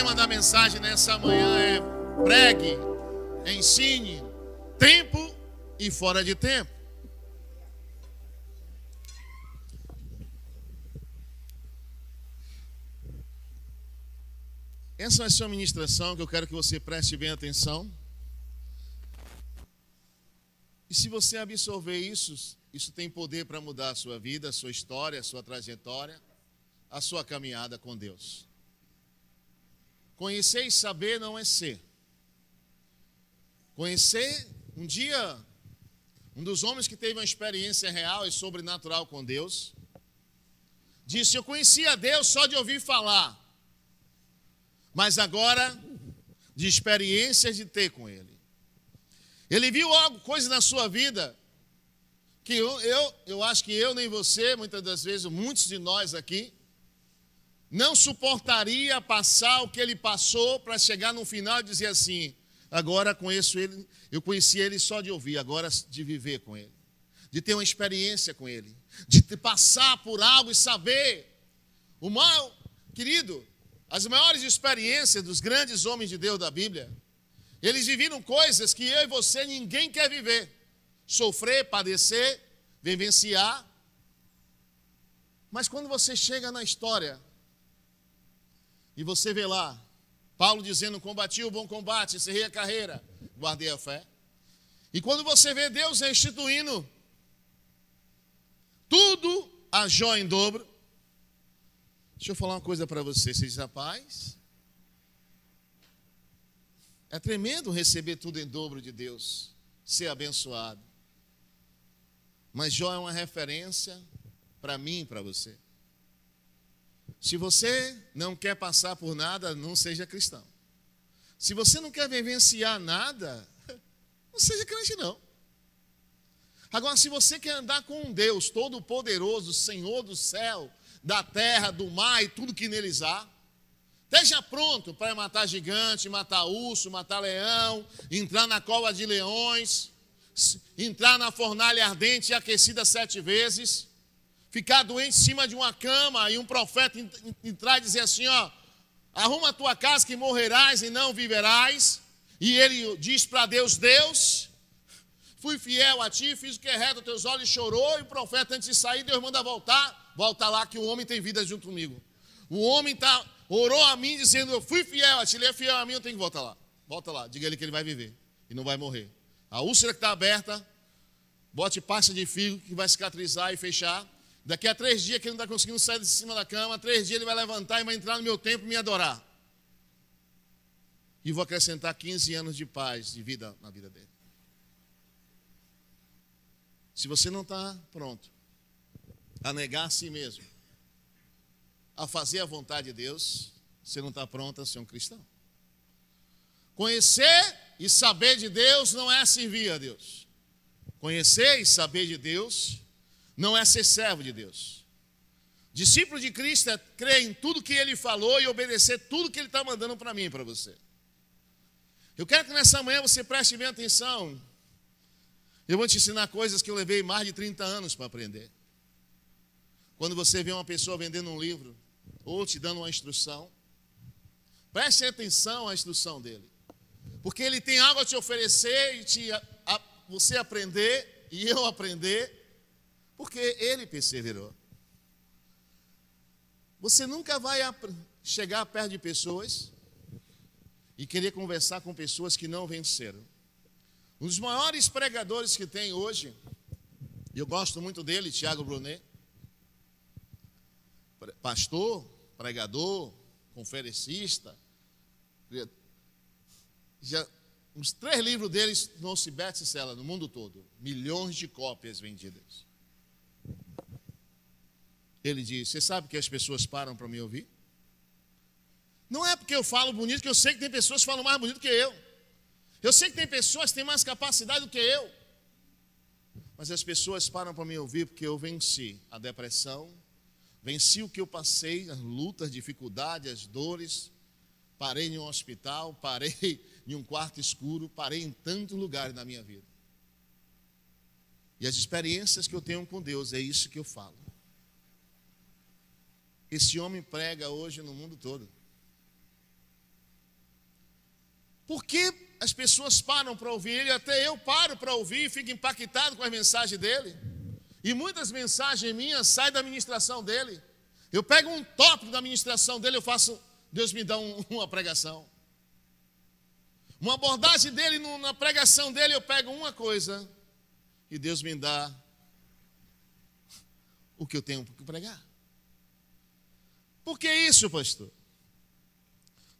tema da mensagem nessa manhã é: pregue, ensine, tempo e fora de tempo. Essa vai ser uma ministração que eu quero que você preste bem atenção. E se você absorver isso, isso tem poder para mudar a sua vida, a sua história, a sua trajetória, a sua caminhada com Deus. Conhecer e saber não é ser. Conhecer, um dia, um dos homens que teve uma experiência real e sobrenatural com Deus, disse: eu conhecia Deus só de ouvir falar, mas agora, de experiências de ter com Ele. Ele viu algo, coisa na sua vida, que eu acho que eu nem você, muitas das vezes, muitos de nós aqui, não suportaria passar o que ele passou para chegar no final e dizer assim: agora conheço ele, eu conheci ele só de ouvir, agora de viver com ele, de ter uma experiência com ele, de passar por algo e saber. O mal, querido, as maiores experiências dos grandes homens de Deus da Bíblia, eles viveram coisas que eu e você ninguém quer viver. Sofrer, padecer, vivenciar. Mas quando você chega na história e você vê lá Paulo dizendo: combati o bom combate, encerrei a carreira, guardei a fé. E quando você vê Deus restituindo tudo a joia em dobro, deixa eu falar uma coisa para você. Você diz: rapaz, é tremendo receber tudo em dobro de Deus, ser abençoado. Mas Jó é uma referência para mim e para você. Se você não quer passar por nada, não seja cristão. Se você não quer vivenciar nada, não seja crente não. Agora, se você quer andar com um Deus todo-poderoso, Senhor do céu, da terra, do mar e tudo que neles há, esteja pronto para matar gigante, matar urso, matar leão, entrar na cova de leões, entrar na fornalha ardente e aquecida 7 vezes, ficar doente em cima de uma cama e um profeta entrar e dizer assim: ó, arruma a tua casa que morrerás e não viverás. E ele diz para Deus: Deus, fui fiel a ti, fiz o que é reto, teus olhos chorou. E o profeta, antes de sair, Deus manda voltar. Volta lá que o homem tem vida junto comigo. O homem orou a mim dizendo: eu fui fiel a ti, ele é fiel a mim, eu tenho que voltar lá. Volta lá, diga ele que ele vai viver e não vai morrer. A úlcera que está aberta, bote pasta de figo que vai cicatrizar e fechar. Daqui a 3 dias que ele não está conseguindo sair de cima da cama, 3 dias ele vai levantar e vai entrar no meu templo e me adorar. E vou acrescentar 15 anos de paz, de vida na vida dele. Se você não está pronto a negar a si mesmo, a fazer a vontade de Deus, você não está pronto a ser um cristão. Conhecer e saber de Deus não é servir a Deus. Conhecer e saber de Deus não é ser servo de Deus. Discípulo de Cristo é crer em tudo que Ele falou e obedecer tudo que Ele está mandando para mim e para você. Eu quero que nessa manhã você preste bem atenção. Eu vou te ensinar coisas que eu levei mais de 30 anos para aprender. Quando você vê uma pessoa vendendo um livro ou te dando uma instrução, preste atenção à instrução dele. Porque ele tem algo a te oferecer e você aprender e eu aprender, porque ele perseverou. Você nunca vai chegar perto de pessoas e querer conversar com pessoas que não venceram. Um dos maiores pregadores que tem hoje, e eu gosto muito dele, Tiago Brunet, pastor, pregador, conferencista, uns 3 livros deles tornou-se best-seller no mundo todo, milhões de cópias vendidas. Ele diz: você sabe que as pessoas param para me ouvir? Não é porque eu falo bonito, que eu sei que tem pessoas que falam mais bonito que eu. Eu sei que tem pessoas que têm mais capacidade do que eu. Mas as pessoas param para me ouvir porque eu venci a depressão, venci o que eu passei, as lutas, as dificuldades, as dores. Parei em um hospital, parei em um quarto escuro, parei em tantos lugares na minha vida. E as experiências que eu tenho com Deus, é isso que eu falo. Esse homem prega hoje no mundo todo. Por que as pessoas param para ouvir ele? Até eu paro para ouvir e fico impactado com a mensagem dele. E muitas mensagens minhas saem da ministração dele. Eu pego um tópico da ministração dele, Deus me dá uma pregação. Uma abordagem dele, na pregação dele, eu pego uma coisa e Deus me dá o que eu tenho que pregar. Por que isso, pastor?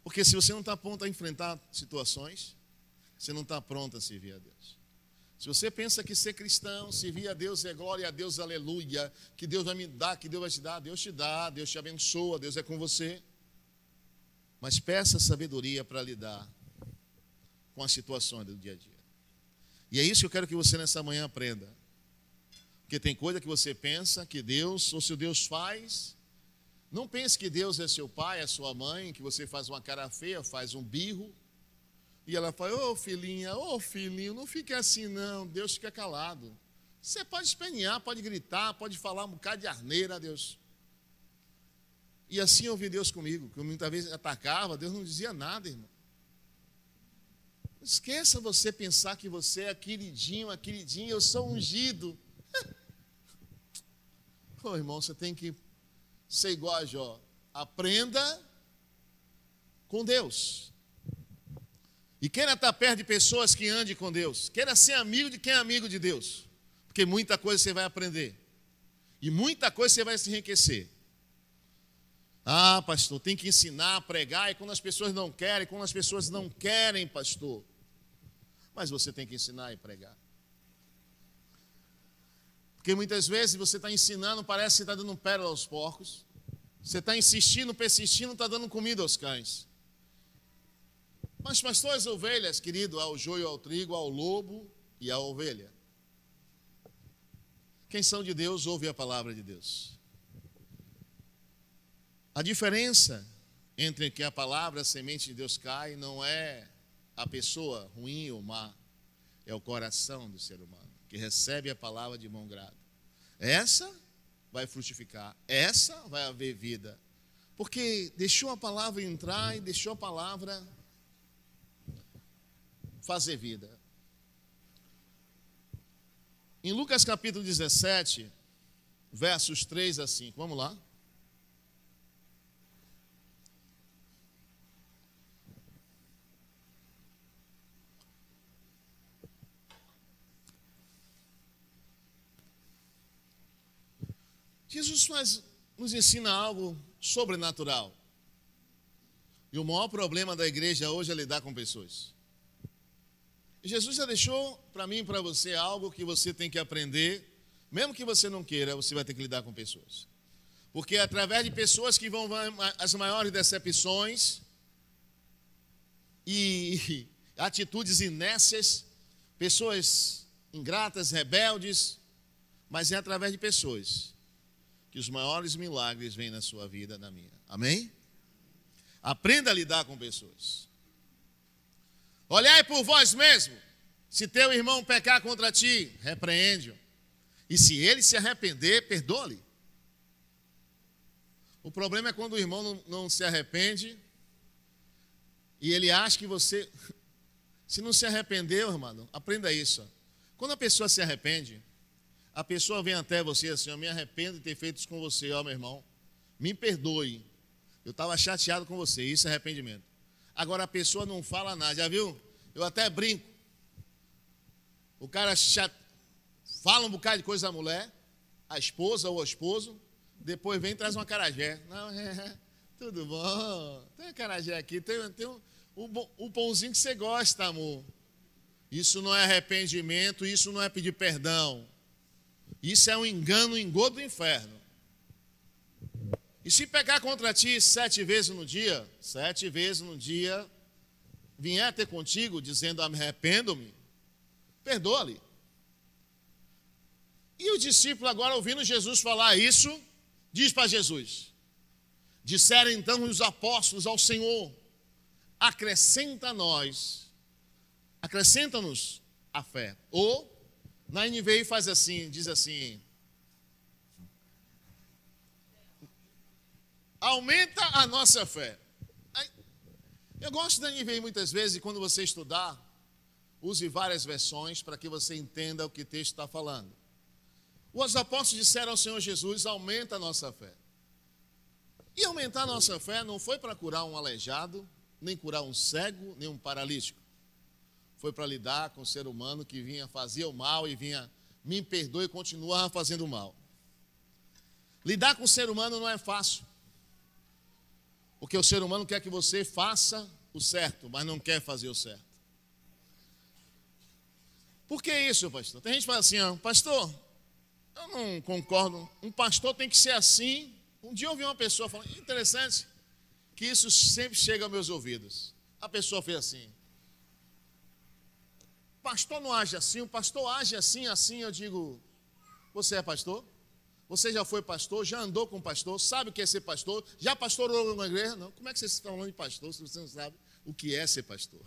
Porque se você não está pronto a enfrentar situações, você não está pronto a servir a Deus. Se você pensa que ser cristão, servir a Deus é glória a Deus, aleluia, que Deus vai me dar, que Deus vai te dar, Deus te dá, Deus te abençoa, Deus é com você. Mas peça sabedoria para lidar com as situações do dia a dia. E é isso que eu quero que você nessa manhã aprenda. Porque tem coisa que você pensa que Deus, ou se Deus faz, não pense que Deus é seu pai, é sua mãe, que você faz uma cara feia, faz um birro, e ela fala, ô filhinho, não fique assim não, Deus fica calado. Você pode espernear, pode gritar, pode falar um bocado de asneira a Deus. E assim eu ouvi Deus comigo, que eu muitas vezes atacava, Deus não dizia nada, irmão. Esqueça você pensar que você é queridinho, eu sou ungido. Pô, irmão, você tem que ser igual a Jó. Aprenda com Deus. E queira estar perto de pessoas que andem com Deus. Queira ser amigo de quem é amigo de Deus. Porque muita coisa você vai aprender. E muita coisa você vai se enriquecer. Ah, pastor, tem que ensinar, pregar. E quando as pessoas não querem, pastor. Mas você tem que ensinar e pregar. Porque muitas vezes você está ensinando, parece que está dando pérola aos porcos. Você está insistindo, persistindo, está dando comida aos cães. Mas pastor, as ovelhas, querido, ao joio, ao trigo, ao lobo e à ovelha. Quem são de Deus, ouve a palavra de Deus. A diferença entre que a palavra, a semente de Deus cai, não é a pessoa ruim ou má, é o coração do ser humano, que recebe a palavra de mão grata. Essa vai frutificar, essa vai haver vida, porque deixou a palavra entrar e deixou a palavra fazer vida. Em Lucas capítulo 17, versos 3 a 5, vamos lá. Jesus nos ensina algo sobrenatural. E o maior problema da igreja hoje é lidar com pessoas. E Jesus já deixou para mim e para você algo que você tem que aprender. Mesmo que você não queira, você vai ter que lidar com pessoas. Porque é através de pessoas que vão as maiores decepções e atitudes inércias, pessoas ingratas, rebeldes, mas é através de pessoas que os maiores milagres vêm na sua vida, na minha. Amém? Aprenda a lidar com pessoas. Olhai por vós mesmo. Se teu irmão pecar contra ti, repreende-o. E se ele se arrepender, perdoa-lhe. O problema é quando o irmão não se arrepende e ele acha que você... Se não se arrependeu, irmão, aprenda isso. Quando a pessoa se arrepende, a pessoa vem até você assim, eu me arrependo de ter feito isso com você, ó meu irmão, me perdoe, eu estava chateado com você, isso é arrependimento. Agora a pessoa não fala nada, já viu? Eu até brinco, o cara fala um bocado de coisa da mulher, a esposa ou o esposo, depois vem e traz uma acarajé. Não, tudo bom, tem uma acarajé aqui, tem o pãozinho que você gosta, amor. Isso não é arrependimento, isso não é pedir perdão. Isso é um engano, um engodo do inferno. E se pecar contra ti 7 vezes no dia, vier ter contigo dizendo, arrependo-me, perdoa-lhe. E o discípulo agora, ouvindo Jesus falar isso, diz para Jesus, disseram então os apóstolos ao Senhor, acrescenta-nos a fé. Ou, na NVI faz assim, diz assim, aumenta a nossa fé. Eu gosto da NVI muitas vezes, e quando você estudar, use várias versões para que você entenda o que o texto está falando. Os apóstolos disseram ao Senhor Jesus: aumenta a nossa fé. E aumentar a nossa fé não foi para curar um aleijado, nem curar um cego, nem um paralítico. Foi para lidar com o ser humano que vinha, fazia o mal e vinha, me perdoe, e continuava fazendo o mal. Lidar com o ser humano não é fácil. Porque o ser humano quer que você faça o certo, mas não quer fazer o certo. Por que isso, pastor? Tem gente que fala assim: pastor, eu não concordo. Um pastor tem que ser assim. Um dia eu ouvi uma pessoa falando, interessante, que isso sempre chega aos meus ouvidos. A pessoa fez assim: o pastor não age assim, o pastor age assim, assim. Eu digo: você é pastor? Você já foi pastor? Já andou com pastor? Sabe o que é ser pastor? Já pastorou numa igreja? Não. Como é que você está falando de pastor se você não sabe o que é ser pastor?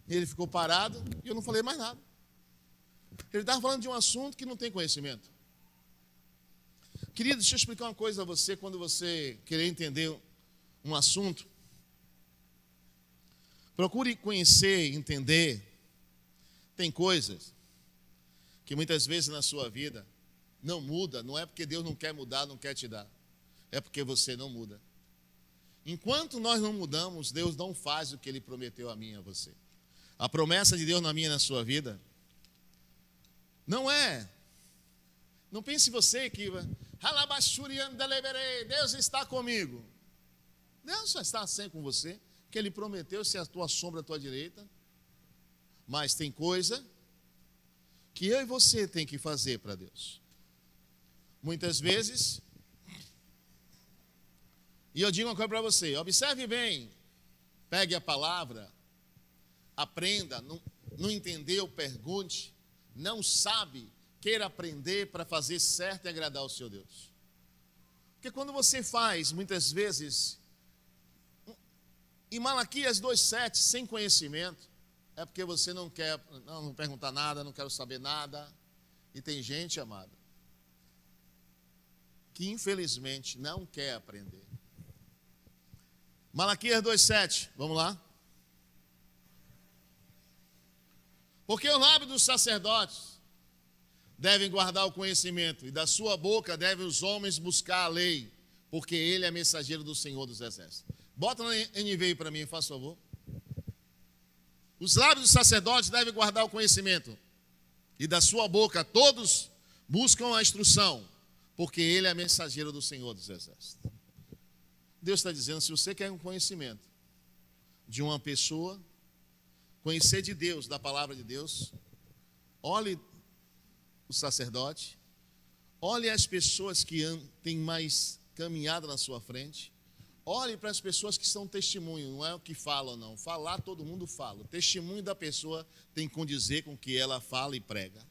Ele ficou parado e eu não falei mais nada. Ele estava falando de um assunto que não tem conhecimento. Querido, deixa eu explicar uma coisa a você. Quando você querer entender um assunto, procure conhecer, entender. Tem coisas que muitas vezes na sua vida não muda, não é porque Deus não quer mudar, não quer te dar. É porque você não muda. Enquanto nós não mudamos, Deus não faz o que Ele prometeu a mim e a você. A promessa de Deus na minha e na sua vida não é. Não pense você que Deus está comigo. Deus só está sempre com você, que Ele prometeu ser a tua sombra à tua direita. Mas tem coisa que eu e você tem que fazer para Deus. Muitas vezes, e eu digo uma coisa para você: observe bem, pegue a palavra, aprenda, não entendeu, pergunte, não sabe, queira aprender para fazer certo e agradar ao seu Deus. Porque quando você faz, muitas vezes, em Malaquias 2,7, sem conhecimento, é porque você não quer, não perguntar nada, não quero saber nada. E tem gente, amada, que infelizmente não quer aprender. Malaquias 2,7, vamos lá. Porque o lábio dos sacerdotes devem guardar o conhecimento, e da sua boca devem os homens buscar a lei, porque ele é mensageiro do Senhor dos Exércitos. Bota na NVI para mim, faz favor. Os lábios dos sacerdotes devem guardar o conhecimento, e da sua boca todos buscam a instrução, porque ele é mensageiro do Senhor dos Exércitos. Deus está dizendo: se você quer um conhecimento de uma pessoa, conhecer de Deus, da palavra de Deus, olhe o sacerdote, olhe as pessoas que têm mais caminhada na sua frente, olhe para as pessoas que são testemunho, não é o que falam não, falar todo mundo fala, o testemunho da pessoa tem que condizer com o que ela fala e prega,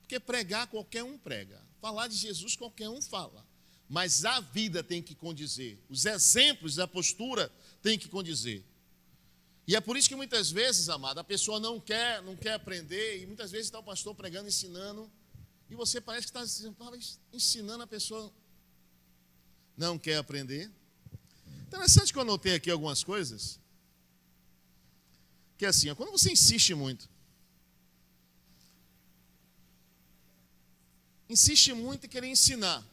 porque pregar qualquer um prega, falar de Jesus qualquer um fala, mas a vida tem que condizer, os exemplos, a postura tem que condizer. E é por isso que muitas vezes, amado, a pessoa não quer aprender, e muitas vezes está o pastor pregando, ensinando, e você parece que está ensinando, a pessoa não quer aprender. Interessante que eu anotei aqui algumas coisas, que é assim, quando você insiste muito em querer ensinar,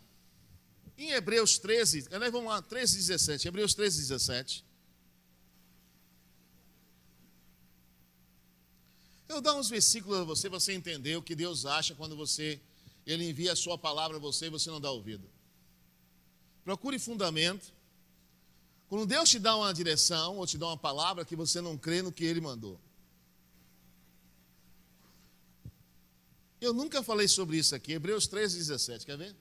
em Hebreus 13, vamos lá, 13:17, Hebreus 13:17, eu vou dar uns versículos a você, para você entender o que Deus acha quando Ele envia a sua palavra a você e você não dá ouvido. Procure fundamento. Quando Deus te dá uma direção ou te dá uma palavra, que você não crê no que Ele mandou. Eu nunca falei sobre isso aqui, Hebreus 13:17, quer ver?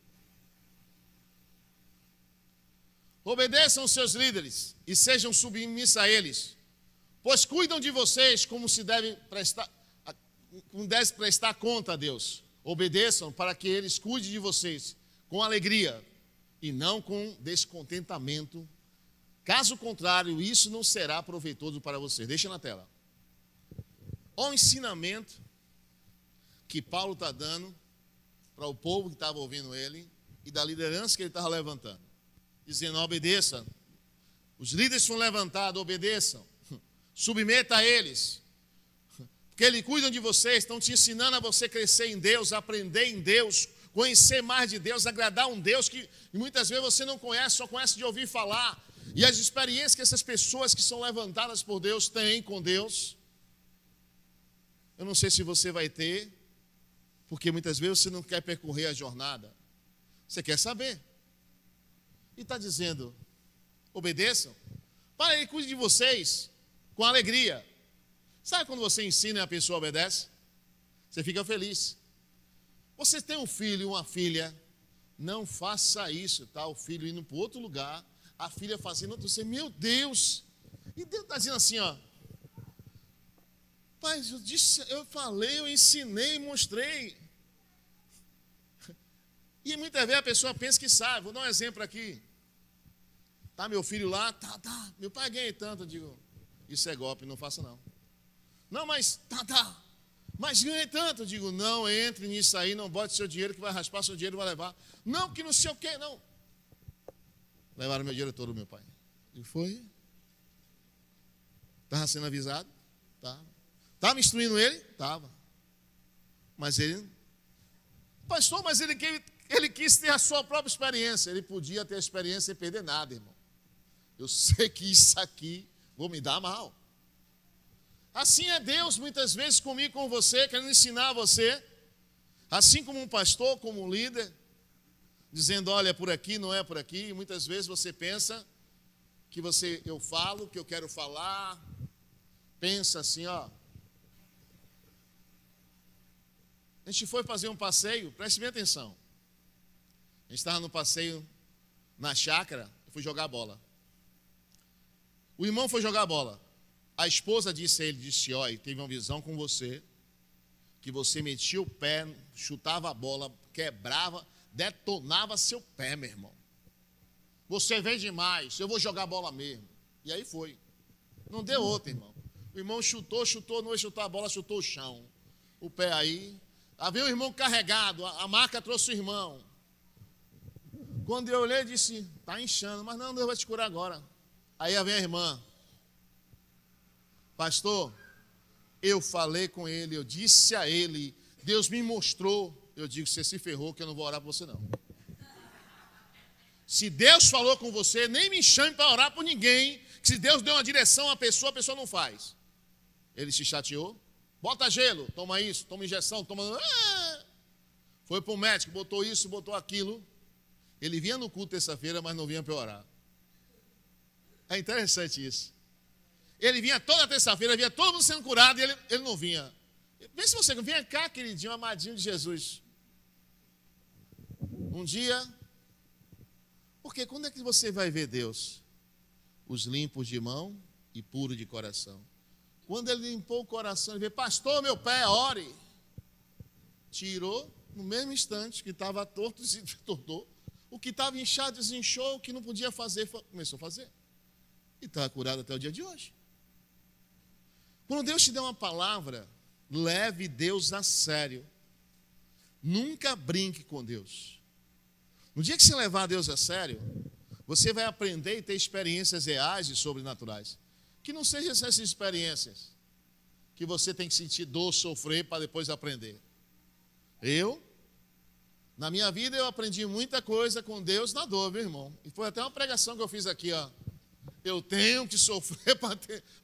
Obedeçam os seus líderes e sejam submissos a eles, pois cuidam de vocês como deve prestar conta a Deus. Obedeçam para que eles cuidem de vocês com alegria e não com descontentamento. Caso contrário, isso não será proveitoso para vocês. Deixa na tela. Olha o ensinamento que Paulo está dando para o povo que estava ouvindo ele e da liderança que ele estava levantando. Dizendo: obedeça, Os líderes foram levantados, obedeçam. Submeta a eles. Porque eles cuidam de vocês, estão te ensinando a você crescer em Deus, aprender em Deus, conhecer mais de Deus, agradar um Deus que muitas vezes você não conhece, só conhece de ouvir falar. E as experiências que essas pessoas que são levantadas por Deus têm com Deus, eu não sei se você vai ter, porque muitas vezes você não quer percorrer a jornada. Você quer saber. E está dizendo, obedeçam, para ele cuide de vocês com alegria. Sabe quando você ensina e a pessoa obedece? Você fica feliz. Você tem um filho e uma filha, não faça isso, tá? O filho indo para outro lugar, a filha fazendo outro, você, meu Deus. E Deus está dizendo assim, ó. Pai, eu falei, eu ensinei, mostrei. E muitas vezes a pessoa pensa que sabe. Vou dar um exemplo aqui. Tá meu filho lá, tá. Meu pai ganha tanto. Eu digo, isso é golpe, não faça não. Não, mas tá. Mas ganha tanto. Eu digo, não entre nisso aí, não bote seu dinheiro que vai raspar seu dinheiro e vai levar. Não, que não sei o quê, não. Levaram meu dinheiro todo, meu pai. E foi. Estava sendo avisado? Tá. Estava me instruindo ele? Estava. Mas ele, pastor, mas ele quis ter a sua própria experiência. Ele podia ter a experiência sem perder nada, irmão. Eu sei que isso aqui vou me dar mal. Assim é Deus muitas vezes comigo, com você, querendo ensinar você. Assim como um pastor, como um líder, dizendo, olha, por aqui, não é por aqui. E muitas vezes você pensa que eu falo, que eu quero falar. Pensa assim, ó. A gente foi fazer um passeio, preste bem atenção. A gente estava no passeio na chácara, eu fui jogar bola. O irmão foi jogar bola. A esposa disse a ele, ó, teve uma visão com você, que você metia o pé, chutava a bola, quebrava, detonava seu pé, meu irmão. Você vem demais, eu vou jogar bola mesmo. E aí foi. Não deu outra, irmão. O irmão chutou, não ia chutar a bola, chutou o chão. O pé aí. Havia um irmão carregado, a marca trouxe o irmão. Quando eu olhei, disse, está inchando, mas não, Deus vai te curar agora. Aí vem a irmã. Pastor, eu falei com ele, eu disse a ele, Deus me mostrou. Eu digo, você se ferrou que eu não vou orar por você não. Se Deus falou com você, nem me chame para orar por ninguém. Se Deus deu uma direção à pessoa, a pessoa não faz. Ele se chateou. Bota gelo, toma isso, toma injeção, toma... Foi para o médico, botou isso, botou aquilo. Ele vinha no culto terça-feira, mas não vinha para orar. É interessante isso. Ele vinha toda terça-feira, via todo mundo sendo curado e ele não vinha. Vê se você, vem cá, queridinho, amadinho de Jesus. Um dia, porque quando é que você vai ver Deus? Os limpos de mão e puros de coração. Quando ele limpou o coração, ele veio, pastor, meu pé, ore. Tirou, no mesmo instante, que estava torto, se tortou. O que estava inchado, desinchou, o que não podia fazer, começou a fazer. E está curado até o dia de hoje. Quando Deus te der uma palavra, leve Deus a sério. Nunca brinque com Deus. No dia que você levar Deus a sério, você vai aprender e ter experiências reais e sobrenaturais. Que não sejam essas experiências que você tem que sentir dor, sofrer para depois aprender. Na minha vida, eu aprendi muita coisa com Deus na dor, meu irmão. E foi até uma pregação que eu fiz aqui, ó. Eu tenho que sofrer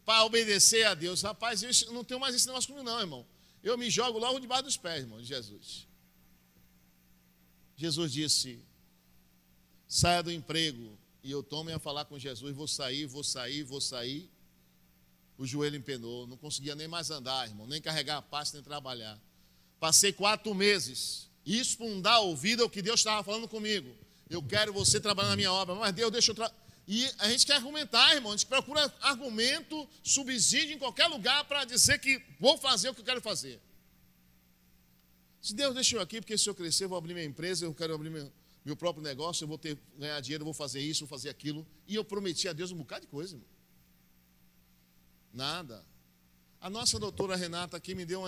para obedecer a Deus. Rapaz, eu não tenho mais esse negócio comigo não, irmão. Eu me jogo logo debaixo dos pés, irmão, de Jesus. Jesus disse, saia do emprego. E eu tomo a falar com Jesus, vou sair. O joelho empenou, não conseguia nem mais andar, irmão, nem carregar a pasta, nem trabalhar. Passei 4 meses, isso para não dar ouvido ao que Deus estava falando comigo. Eu quero você trabalhar na minha obra, mas Deus deixa eu trabalhar. E a gente quer argumentar, irmão, a gente procura argumento, subsídio em qualquer lugar para dizer que vou fazer o que eu quero fazer. Se Deus deixou aqui, porque se eu crescer, eu vou abrir minha empresa, eu quero abrir meu próprio negócio, eu vou ganhar dinheiro, eu vou fazer isso, vou fazer aquilo. E eu prometi a Deus um bocado de coisa, irmão. Nada. A nossa doutora Renata aqui me deu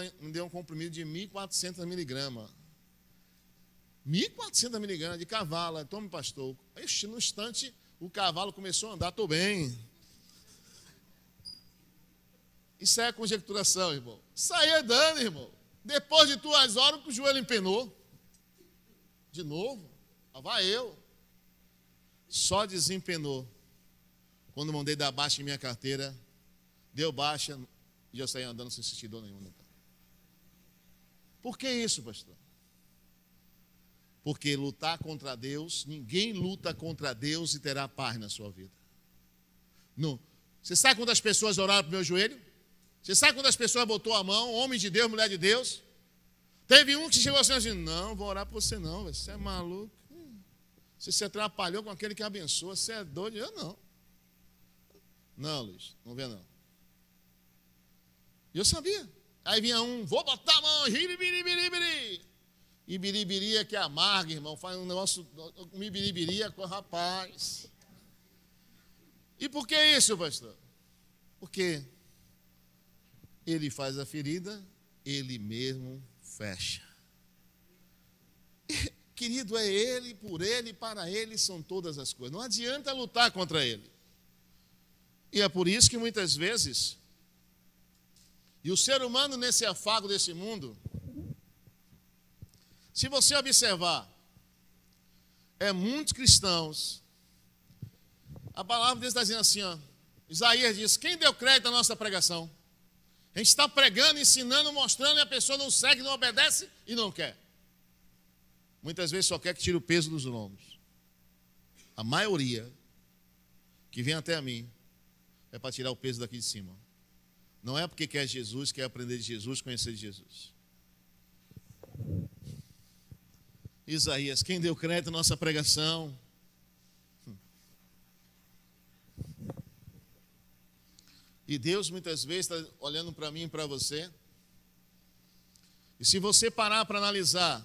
um comprimido de 1.400 miligramas. 1.400 miligramas de cavalo. Tome, pastor. No instante, O cavalo começou a andar, estou bem. Isso é conjecturação, irmão. Saí andando, irmão. Depois de 2 horas, o joelho empenou. De novo. Lá vai eu. Só desempenou. Quando mandei dar baixa em minha carteira, deu baixa e eu saí andando sem sentir dor nenhuma. Por que isso, pastor? Porque lutar contra Deus, ninguém luta contra Deus e terá paz na sua vida. Não. Você sabe quantas pessoas oraram para o meu joelho? Você sabe quantas pessoas botou a mão, homem de Deus, mulher de Deus? Teve um que chegou assim, não, vou orar por você não, você é maluco. Você se atrapalhou com aquele que abençoa, você é doido. Eu não. Não, Luiz, não vê não. E eu sabia. Aí vinha um, vou botar a mão, biribiri. E biribiri é que amarga, irmão, faz um negócio, biribiri é com o rapaz. E por que isso, pastor? Porque ele faz a ferida, ele mesmo fecha. Querido, é ele, por ele, para ele são todas as coisas. Não adianta lutar contra ele. E é por isso que muitas vezes, e o ser humano nesse afago desse mundo, se você observar, muitos cristãos, a palavra de Deus está dizendo assim, ó, Isaías diz, quem deu crédito à nossa pregação? A gente está pregando, ensinando, mostrando, e a pessoa não segue, não obedece e não quer. Muitas vezes só quer que tire o peso dos lombos. A maioria que vem até a mim é para tirar o peso daqui de cima. Não é porque quer Jesus, quer aprender de Jesus, conhecer de Jesus. Isaías, quem deu crédito à nossa pregação? E Deus muitas vezes está olhando para mim e para você. E se você parar para analisar,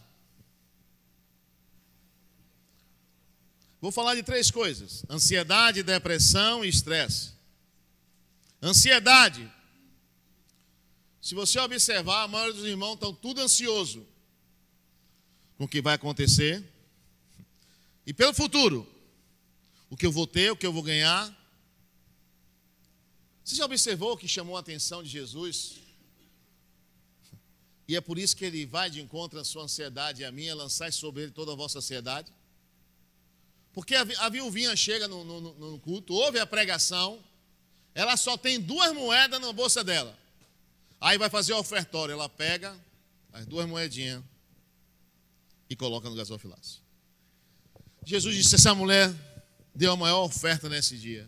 vou falar de 3 coisas: ansiedade, depressão e estresse. Ansiedade. Se você observar, a maioria dos irmãos estão tudo ansioso com o que vai acontecer e pelo futuro. O que eu vou ter, o que eu vou ganhar. Você já observou o que chamou a atenção de Jesus? E é por isso que ele vai de encontro à sua ansiedade e a minha, lançar sobre ele toda a vossa ansiedade. Porque a viuvinha chega no culto, ouve a pregação, ela só tem 2 moedas na bolsa dela. Aí vai fazer o ofertório, ela pega as 2 moedinhas e coloca no gasofilaço. Jesus disse, essa mulher deu a maior oferta nesse dia.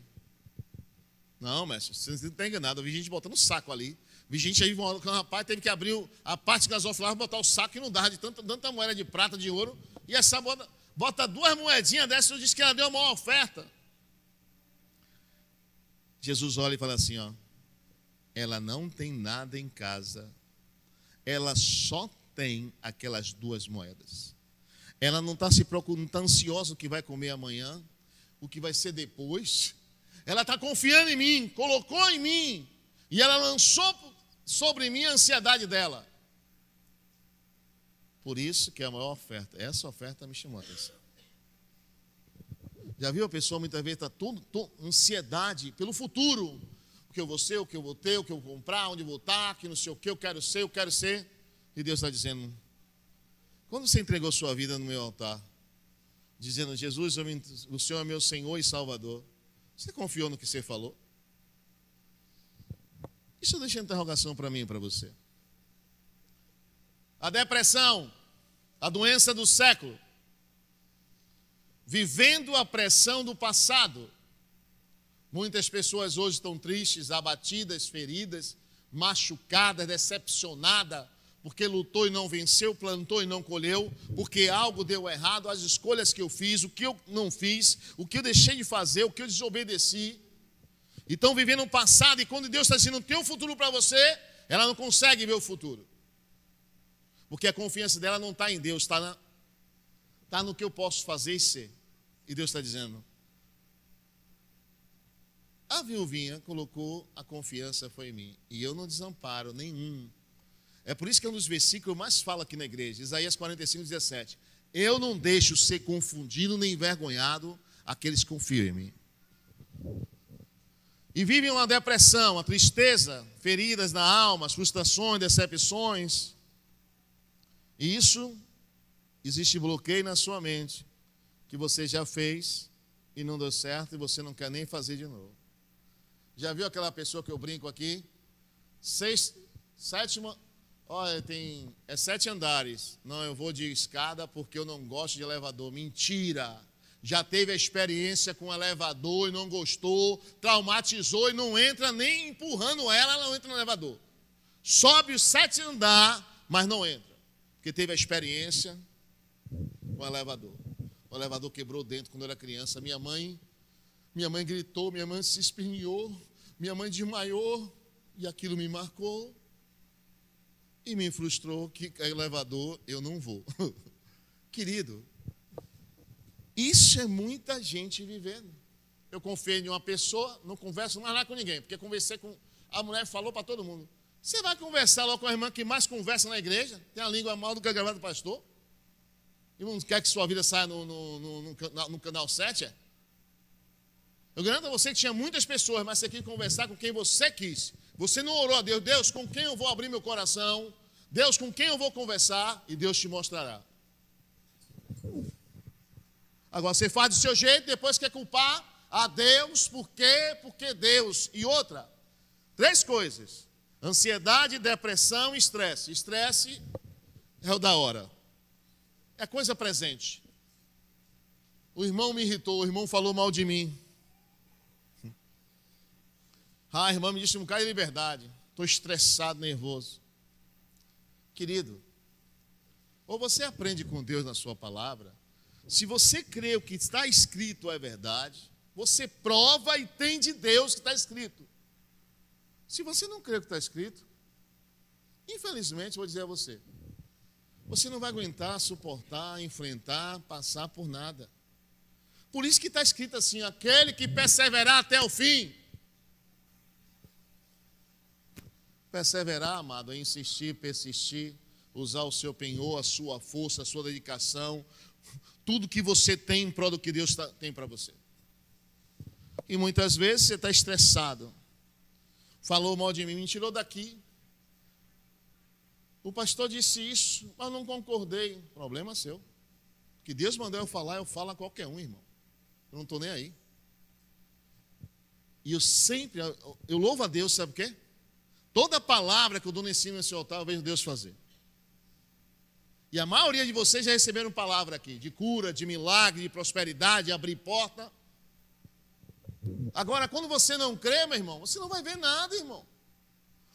Não, mestre, você não está enganado. Eu vi gente botando saco ali. Vi gente aí, o rapaz teve que abrir a parte gasofilável, botar o saco e não dava de tanta moeda de prata, de ouro. E essa bota 2 moedinhas dessas e diz que ela deu a maior oferta. Jesus olha e fala assim, ó, ela não tem nada em casa, ela só tem aquelas 2 moedas. Ela não está se preocupando, não está ansiosa o que vai comer amanhã, o que vai ser depois. Ela está confiando em mim, colocou em mim, e ela lançou sobre mim a ansiedade dela. Por isso que é a maior oferta. Essa oferta me chamou a atenção. Já viu a pessoa muitas vezes está ansiedade pelo futuro. O que eu vou ser, o que eu vou ter, o que eu vou comprar, onde eu vou estar, que não sei o que eu quero ser. E Deus está dizendo, quando você entregou sua vida no meu altar, dizendo, Jesus, o Senhor é meu Senhor e Salvador, você confiou no que você falou? Isso deixa uma interrogação para mim e para você. A depressão, a doença do século, vivendo a pressão do passado. Muitas pessoas hoje estão tristes, abatidas, feridas, machucadas, decepcionadas, porque lutou e não venceu, plantou e não colheu, porque algo deu errado, as escolhas que eu fiz, o que eu não fiz, o que eu deixei de fazer, o que eu desobedeci. E estão vivendo o passado, e quando Deus está dizendo tem um futuro para você, ela não consegue ver o futuro. Porque a confiança dela não está em Deus, está no que eu posso fazer e ser. E Deus está dizendo, a viuvinha colocou a confiança foi em mim, e eu não desamparo nenhum. É por isso que é um dos versículos mais fala aqui na igreja, Isaías 45, 17. Eu não deixo ser confundido nem envergonhado aqueles que confiam em mim. E vivem uma depressão, uma tristeza, feridas na alma, frustrações, decepções. E isso, existe bloqueio na sua mente, que você já fez e não deu certo e você não quer nem fazer de novo. Já viu aquela pessoa que eu brinco aqui? Sétima, olha, é 7 andares. Não, eu vou de escada porque eu não gosto de elevador. Mentira! Já teve a experiência com elevador e não gostou, traumatizou e não entra nem empurrando ela não entra no elevador. Sobe os 7 andares, mas não entra, porque teve a experiência com o elevador. O elevador quebrou dentro quando eu era criança. Minha mãe gritou, minha mãe se espinhou, minha mãe desmaiou, e aquilo me marcou e me frustrou que elevador eu não vou. Querido, isso é muita gente vivendo. Eu confiei em uma pessoa, não converso mais lá com ninguém, porque conversei com a mulher, falou para todo mundo. Você vai conversar logo com a irmã que mais conversa na igreja, tem a língua mal do que a gravata do pastor, e não quer que sua vida saia no canal 7, é? Eu garanto a você que tinha muitas pessoas, mas você quis conversar com quem você quis. Você não orou a Deus, Deus, com quem eu vou abrir meu coração? Deus, com quem eu vou conversar? E Deus te mostrará. Agora, você faz do seu jeito, depois quer culpar a Deus, por quê? Porque Deus. E outra, 3 coisas: ansiedade, depressão e estresse. Estresse é o da hora. É coisa presente. O irmão me irritou, o irmão falou mal de mim. A irmã me disse um bocado de liberdade. Estou estressado, nervoso. Querido, ou você aprende com Deus na sua palavra. Se você crê o que está escrito é verdade, você prova e tem de Deus que está escrito. Se você não crê o que está escrito, infelizmente, vou dizer a você, você não vai aguentar, suportar, enfrentar, passar por nada. Por isso que está escrito assim, aquele que perseverar até o fim. Perseverar, amado, é insistir, persistir, usar o seu penhor, a sua força, a sua dedicação, tudo que você tem em prol do que Deus tem para você. E muitas vezes você está estressado. Falou mal de mim, me tirou daqui. O pastor disse isso, mas não concordei. Problema seu. Que Deus mandou eu falar, eu falo a qualquer um, irmão. Eu não estou nem aí. E eu louvo a Deus, sabe o quê? Toda palavra que eu dou nesse altar, eu vejo Deus fazer. E a maioria de vocês já receberam palavra aqui, de cura, de milagre, de prosperidade, de abrir porta. Agora, quando você não crê, meu irmão, você não vai ver nada, irmão.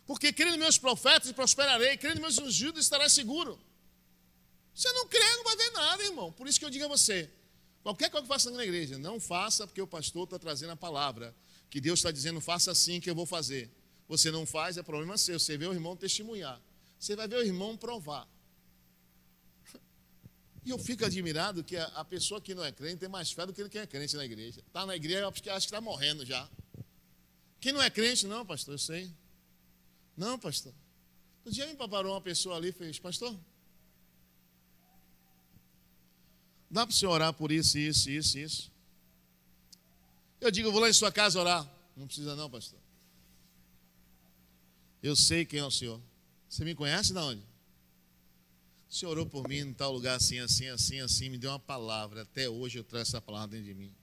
Porque crê nos meus profetas e prosperarei, crê nos meus ungidos e estará seguro. Você não crê, não vai ver nada, irmão. Por isso que eu digo a você, qualquer coisa que faça na igreja, não faça porque o pastor está trazendo a palavra, que Deus está dizendo, faça assim que eu vou fazer. Você não faz, é problema seu. Você vê o irmão testemunhar. Você vai ver o irmão provar. E eu fico admirado que a pessoa que não é crente tem mais fé do que quem é crente na igreja. Está na igreja, acho que está morrendo já. Quem não é crente, não, pastor, eu sei. Não, pastor. Um dia me parou uma pessoa ali e fez, pastor, dá para o senhor orar por isso, isso, isso, isso? Eu digo, eu vou lá em sua casa orar. Não precisa não, pastor. Eu sei quem é o senhor. Você me conhece de onde? O senhor orou por mim em tal lugar assim, assim, assim, assim, me deu uma palavra. Até hoje eu trago essa palavra dentro de mim.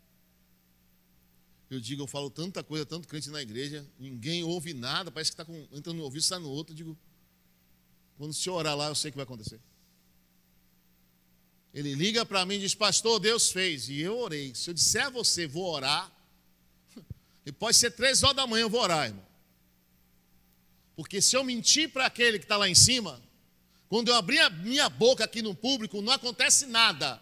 Eu digo, eu falo tanta coisa, tanto crente na igreja, ninguém ouve nada, parece que está entrando no ouvido, está no outro. Eu digo, quando o senhor orar lá, eu sei o que vai acontecer. Ele liga para mim e diz, pastor, Deus fez. E eu orei. Se eu disser a você, vou orar, e pode ser 3 horas da manhã, eu vou orar, irmão. Porque se eu mentir para aquele que está lá em cima, quando eu abrir a minha boca aqui no público, não acontece nada.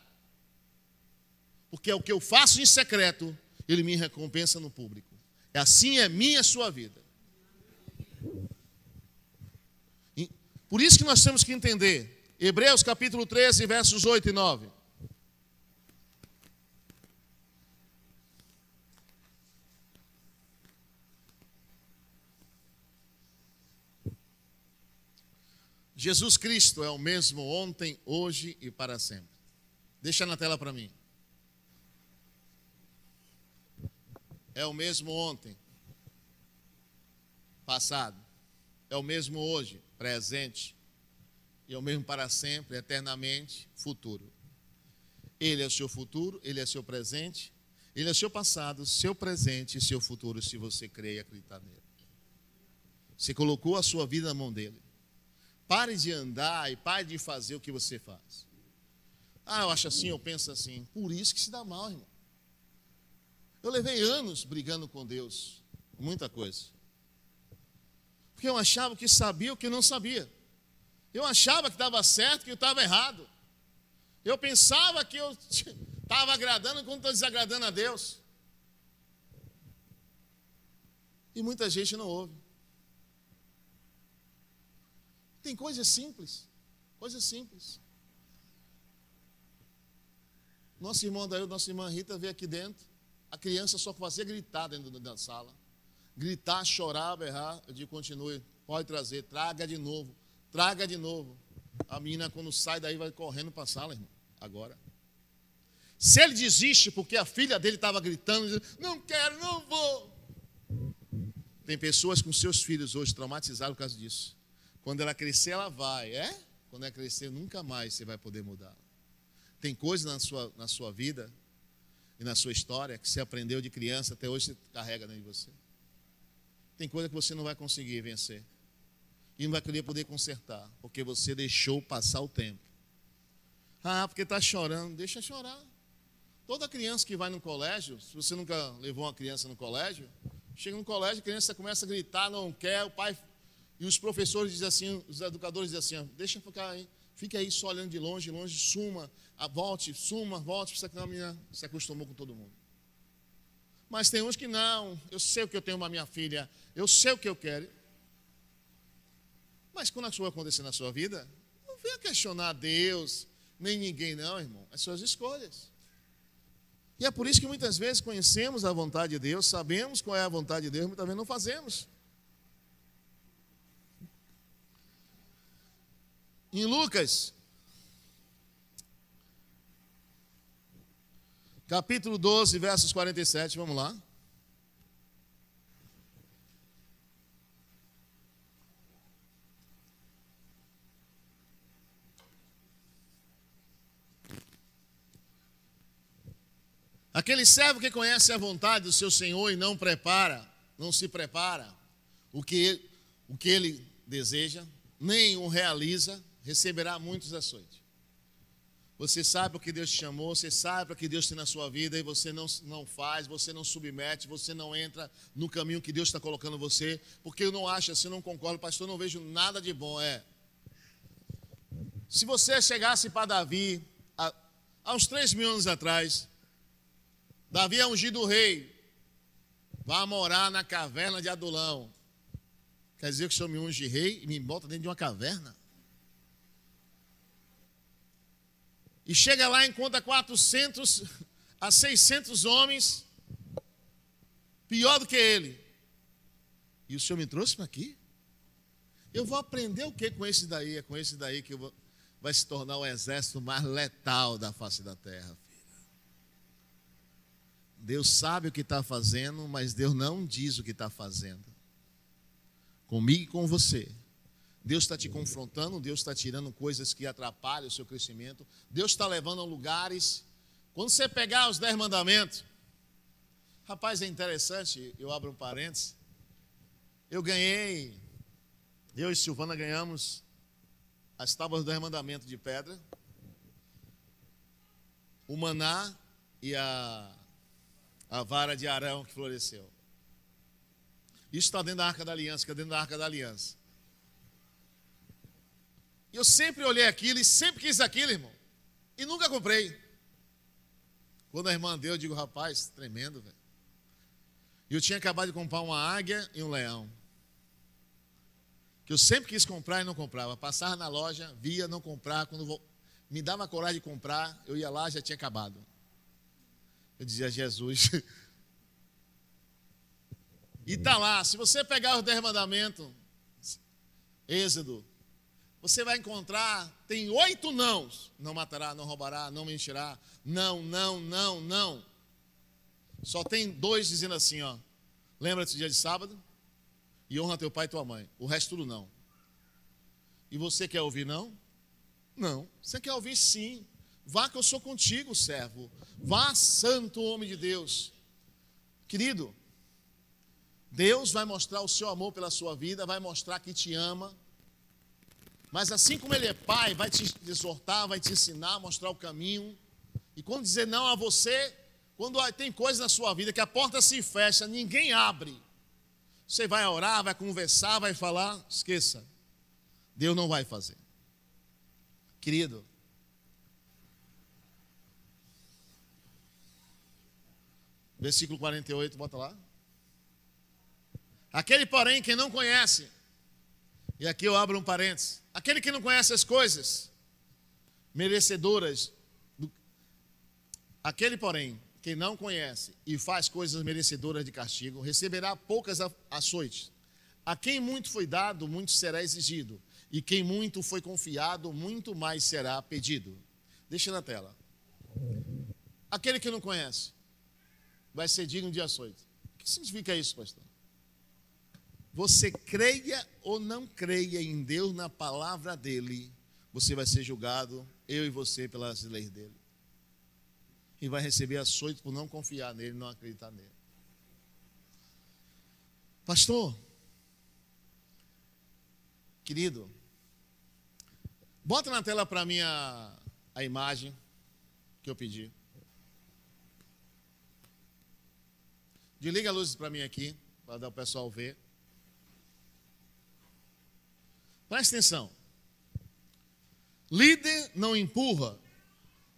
Porque é o que eu faço em secreto, ele me recompensa no público. Assim é minha e a sua vida. E por isso que nós temos que entender. Hebreus capítulo 13, versos 8 e 9. Jesus Cristo é o mesmo ontem, hoje e para sempre. Deixa na tela para mim. é o mesmo ontem, passado, é o mesmo hoje, presente, e é o mesmo para sempre, eternamente, futuro. Ele é o seu futuro, Ele é seu presente, Ele é o seu passado, seu presente e seu futuro, se você crê e acreditar nele. Você colocou a sua vida na mão dele. Pare de andar e pare de fazer o que você faz. Eu acho assim, eu penso assim. Por isso que se dá mal, irmão. Eu levei anos brigando com Deus, muita coisa. Porque eu achava que sabia o que eu não sabia. Eu achava que estava certo, que eu estava errado. Eu pensava que eu estava agradando quando estou desagradando a Deus. E muita gente não ouve. Tem coisas simples. Coisas simples. Nosso irmão Daí, nossa irmã Rita veio aqui dentro. A criança só fazia gritar dentro da sala. Gritar, chorar, berrar. Eu digo, continue, pode trazer, traga de novo. Traga de novo. A menina, quando sai daí, vai correndo para a sala, irmão. Agora. Se ele desiste porque a filha dele estava gritando, dizendo, não quero, não vou. Tem pessoas com seus filhos hoje traumatizados por causa disso. Quando ela crescer, ela vai. Quando ela crescer, nunca mais você vai poder mudar. Tem coisas na sua vida e na sua história que você aprendeu de criança, até hoje você carrega dentro de você. Tem coisa que você não vai conseguir vencer. E não vai querer poder consertar, porque você deixou passar o tempo. Porque está chorando, deixa chorar. Toda criança que vai no colégio, se você nunca levou uma criança no colégio, chega no colégio, a criança começa a gritar, não quer, o pai... E os professores dizem assim, os educadores dizem assim, deixa ficar aí, fica aí só olhando de longe, suma, volte, porque senão a menina se acostumou com todo mundo. Mas tem uns que não, eu sei o que eu tenho para minha filha, eu sei o que eu quero. Mas quando isso vai acontecer na sua vida, não venha questionar Deus, nem ninguém não, irmão, as suas escolhas. E é por isso que muitas vezes conhecemos a vontade de Deus, sabemos qual é a vontade de Deus, muitas vezes não fazemos. Em Lucas, capítulo 12, versos 47, vamos lá. Aquele servo que conhece a vontade do seu Senhor e não se prepara o que ele deseja, nem o realiza, receberá muitos açoites. Você sabe o que Deus te chamou, você sabe o que Deus tem na sua vida e você não faz, você não submete, você não entra no caminho que Deus está colocando você, porque eu não acho assim, eu não concordo, pastor, eu não vejo nada de bom. Se você chegasse para Davi, há uns 3.000 anos atrás, Davi é ungido o rei, vai morar na caverna de Adulão. Quer dizer que o Senhor me unge rei e me bota dentro de uma caverna? E chega lá e encontra 400 a 600 homens, pior do que ele. E o Senhor me trouxe para aqui? Eu vou aprender o que com esse daí? É com esse daí que vai se tornar o exército mais letal da face da terra, filho. Deus sabe o que está fazendo, mas Deus não diz o que está fazendo. Comigo e com você. Deus está te confrontando, Deus está tirando coisas que atrapalham o seu crescimento. Deus está levando a lugares. Quando você pegar os 10 mandamentos, rapaz, é interessante, eu abro um parênteses. Eu e Silvana ganhamos as tábuas do 10 mandamentos de pedra, o maná e a vara de Arão que floresceu. Isso está dentro da Arca da Aliança, que é dentro da Arca da Aliança. Eu sempre olhei aquilo e sempre quis aquilo, irmão. E nunca comprei. Quando a irmã deu, eu digo, rapaz, tremendo, velho. E eu tinha acabado de comprar uma águia e um leão. Que eu sempre quis comprar e não comprava. Passava na loja, via, não comprar. Quando me dava coragem de comprar, eu ia lá, já tinha acabado. Eu dizia, Jesus. E está lá, se você pegar os 10 mandamentos, Êxodo, você vai encontrar, tem 8 nãos. Não matará, não roubará, não mentirá. Não. Só tem 2 dizendo assim, ó. Lembra-te do dia de sábado e honra teu pai e tua mãe. O resto tudo não. E você quer ouvir não? Não. Você quer ouvir sim. Vá que eu sou contigo, servo. Vá, santo homem de Deus. Querido, Deus vai mostrar o seu amor pela sua vida, vai mostrar que te ama. Mas assim como Ele é pai, vai te exortar, vai te ensinar, mostrar o caminho. E quando dizer não a você, quando tem coisas na sua vida que a porta se fecha, ninguém abre. Você vai orar, vai conversar, vai falar, esqueça. Deus não vai fazer. Querido, versículo 48, bota lá. Aquele, porém, que não conhece, e aqui eu abro um parênteses, aquele que não conhece as coisas merecedoras, aquele, porém, que não conhece e faz coisas merecedoras de castigo, receberá poucas açoites. A quem muito foi dado, muito será exigido, e quem muito foi confiado, muito mais será pedido. Deixa na tela. Aquele que não conhece vai ser digno de açoite. O que significa isso, pastor? Você creia ou não creia em Deus, na palavra dele, você vai ser julgado, eu e você, pelas leis dele. E vai receber açoite por não confiar nele, não acreditar nele. Pastor, querido, bota na tela para mim a imagem que eu pedi. Desliga a luz para mim aqui, para dar o pessoal ver. Presta atenção. Líder não empurra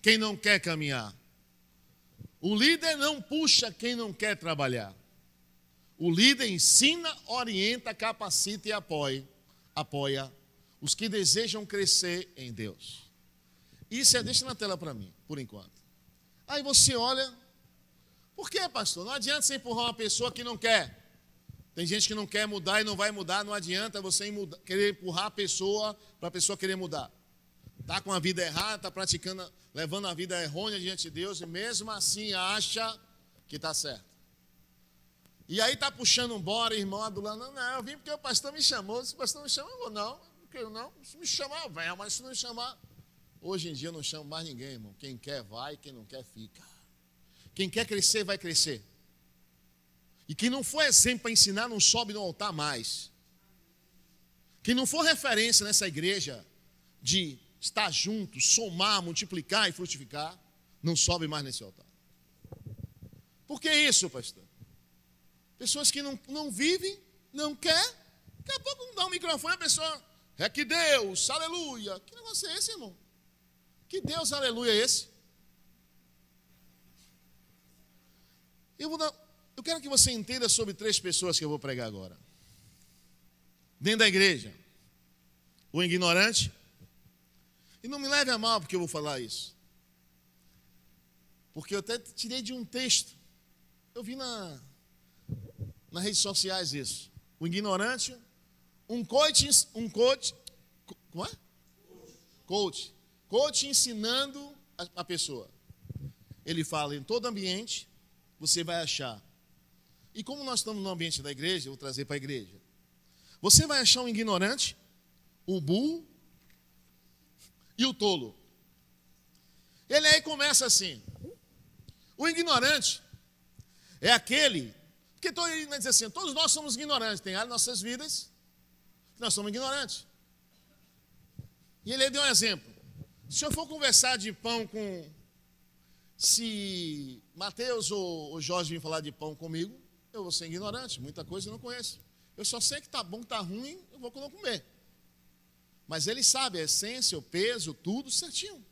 quem não quer caminhar. O líder não puxa quem não quer trabalhar. O líder ensina, orienta, capacita e apoia os que desejam crescer em Deus. Isso deixa na tela para mim, por enquanto. Aí você olha, por que, pastor? Não adianta você empurrar uma pessoa que não quer. Tem gente que não quer mudar e não vai mudar, não adianta você querer empurrar a pessoa para a pessoa querer mudar. Está com a vida errada, está praticando, levando a vida errônea diante de Deus e mesmo assim acha que está certo. E aí está puxando embora, irmão adulando, não, eu vim porque o pastor me chamou, se o pastor não me chamou, eu vou não, porque eu não, se me chamar, venha, mas se não me chamar, hoje em dia eu não chamo mais ninguém, irmão, quem quer vai, quem não quer fica. Quem quer crescer vai crescer. E quem não for exemplo para ensinar, não sobe no altar mais. Quem não for referência nessa igreja de estar junto, somar, multiplicar e frutificar, não sobe mais nesse altar. Por que isso, pastor? Pessoas que não vivem, não quer, daqui a pouco não dá um microfone, a pessoa, é que Deus, aleluia. Que negócio é esse, irmão? Que Deus, aleluia, é esse? Eu quero que você entenda sobre 3 pessoas que eu vou pregar agora. Dentro da igreja, o ignorante, e não me leve a mal porque eu vou falar isso, porque eu até tirei de um texto, eu vi nas redes sociais isso. O ignorante, um coach, como é? Coach ensinando a pessoa. Ele fala em todo ambiente, você vai achar. E como nós estamos no ambiente da igreja, eu vou trazer para a igreja. Você vai achar um ignorante, o burro e o tolo. Ele aí começa assim. O ignorante é aquele, porque estou aí a dizer assim, todos nós somos ignorantes, tem áreas em nossas vidas que nós somos ignorantes. E ele aí deu um exemplo. Se eu for conversar de pão com, se Mateus ou Jorge vir falar de pão comigo, eu vou ser ignorante, muita coisa eu não conheço. Eu só sei que está bom, que está ruim, eu vou não comer. Mas ele sabe a essência, o peso, tudo certinho.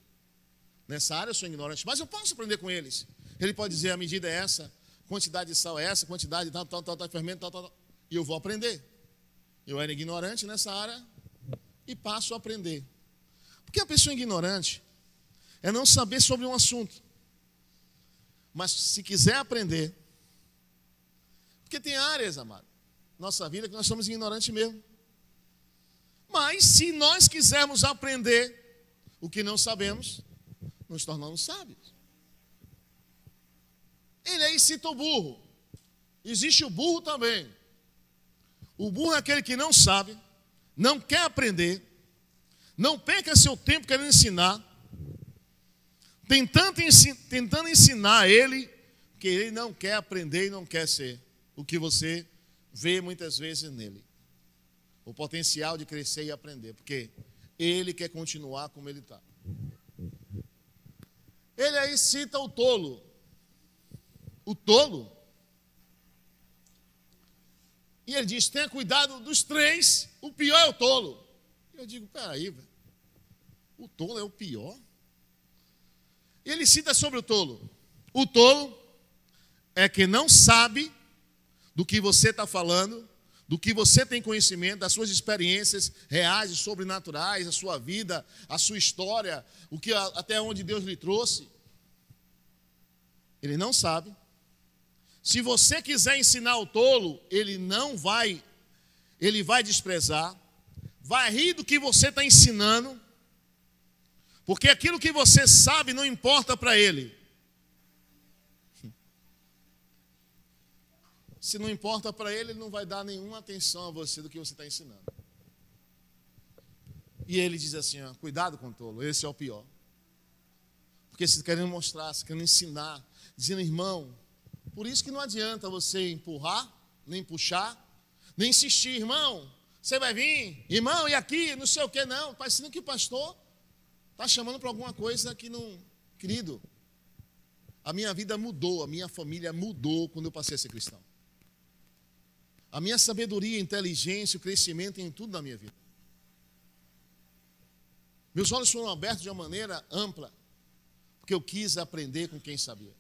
Nessa área eu sou ignorante, mas eu posso aprender com eles. Ele pode dizer, a medida é essa, quantidade de sal é essa, quantidade de tal, fermento, tal. E eu vou aprender. Eu era ignorante nessa área e passo a aprender. Porque a pessoa ignorante é não saber sobre um assunto. Mas se quiser aprender, porque tem áreas, amado, nossa vida que nós somos ignorantes mesmo. Mas se nós quisermos aprender o que não sabemos, nos tornamos sábios. Ele aí cita o burro. Existe o burro também. O burro é aquele que não sabe, não quer aprender, não perca seu tempo querendo ensinar, tentando ensinar ele, que ele não quer aprender e não quer ser o que você vê muitas vezes nele. O potencial de crescer e aprender, porque ele quer continuar como ele está. Ele aí cita o tolo. O tolo. E ele diz, tenha cuidado dos três, o pior é o tolo. Eu digo, peraí, velho. O tolo é o pior? E ele cita sobre o tolo. O tolo é que não sabe do que você está falando, do que você tem conhecimento, das suas experiências reais e sobrenaturais, a sua vida, a sua história, até onde Deus lhe trouxe. Ele não sabe. Se você quiser ensinar o tolo, ele vai desprezar, vai rir do que você está ensinando, porque aquilo que você sabe não importa para ele. Se não importa para ele, ele não vai dar nenhuma atenção a você do que você está ensinando. E ele diz assim, ó, cuidado com o tolo, esse é o pior. Porque se querendo mostrar, se querendo ensinar, dizendo, irmão, por isso que não adianta você empurrar, nem puxar, nem insistir, irmão, você vai vir, irmão, e aqui, não sei o que, não. Parecendo que o pastor está chamando para alguma coisa que não... Querido, a minha vida mudou, a minha família mudou quando eu passei a ser cristão. A minha sabedoria, inteligência, o crescimento em tudo na minha vida. Meus olhos foram abertos de uma maneira ampla, porque eu quis aprender com quem sabia.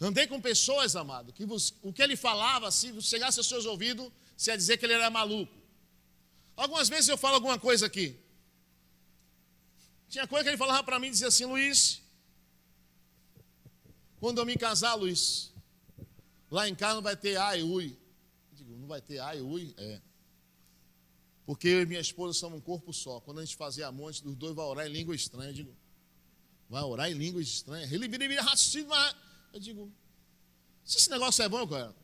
Andei com pessoas, amado, que o que ele falava, se chegasse aos seus ouvidos, você ia dizer que ele era maluco. Algumas vezes eu falo alguma coisa aqui. Tinha coisa que ele falava para mim e dizia assim, Luiz, quando eu me casar, Luiz, lá em casa não vai ter ai, ui. Eu digo, não vai ter ai, ui? É. Porque eu e minha esposa somos um corpo só. Quando a gente fazer a monte, os dois vai orar em língua estranha. Eu digo, vai orar em língua estranha? Ele vira raciocínio, mas... Eu digo, se esse negócio é bom, cara.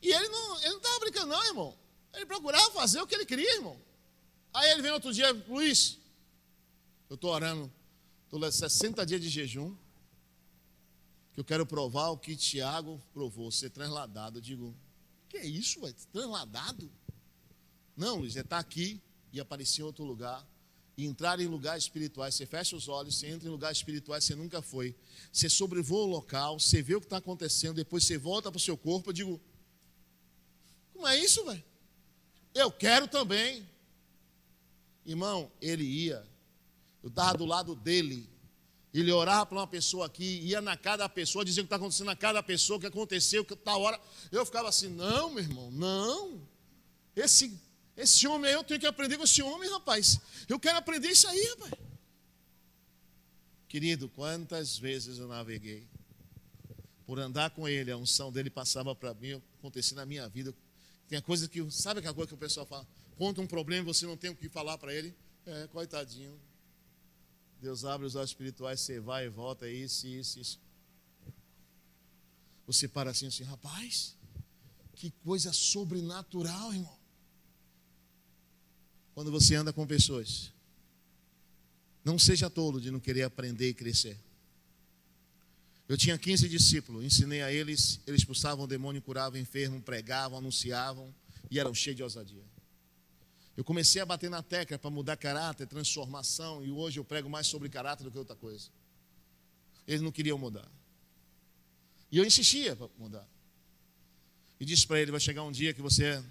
E ele não estava brincando, não, irmão. Ele procurava fazer o que ele queria, irmão. Aí ele vem outro dia, Luiz, eu estou orando, estou 60 dias de jejum, que eu quero provar o que Tiago provou, ser transladado. Eu digo, que é isso, velho? Transladado? Não, Luiz, é estar aqui e aparecer em outro lugar. E entrar em lugares espirituais, você fecha os olhos, você entra em lugares espirituais que você nunca foi, você sobrevoa o local, você vê o que está acontecendo, depois você volta para o seu corpo. Eu digo, como é isso, velho? Eu quero também. Irmão, ele ia, eu estava do lado dele, ele orava para uma pessoa aqui, ia na casa da pessoa, dizia o que está acontecendo na casa da pessoa, o que aconteceu, que tal hora. Eu ficava assim, não, meu irmão, não. Esse homem aí, eu tenho que aprender com esse homem, rapaz. Eu quero aprender isso aí, rapaz. Querido, quantas vezes eu naveguei. Por andar com ele, a unção dele passava para mim, acontecia na minha vida. Tem a coisa que, sabe aquela coisa que o pessoal fala? Conta um problema e você não tem o que falar para ele. É, coitadinho. Deus abre os olhos espirituais, você vai e volta, é isso. Você para assim, rapaz, que coisa sobrenatural, irmão. Quando você anda com pessoas, não seja tolo de não querer aprender e crescer. Eu tinha 15 discípulos, ensinei a eles, eles expulsavam o demônio, curavam enfermo, pregavam, anunciavam e eram cheios de ousadia. Eu comecei a bater na tecla para mudar caráter, transformação, e hoje eu prego mais sobre caráter do que outra coisa. Eles não queriam mudar. E eu insistia para mudar. E disse para ele, vai chegar um dia que você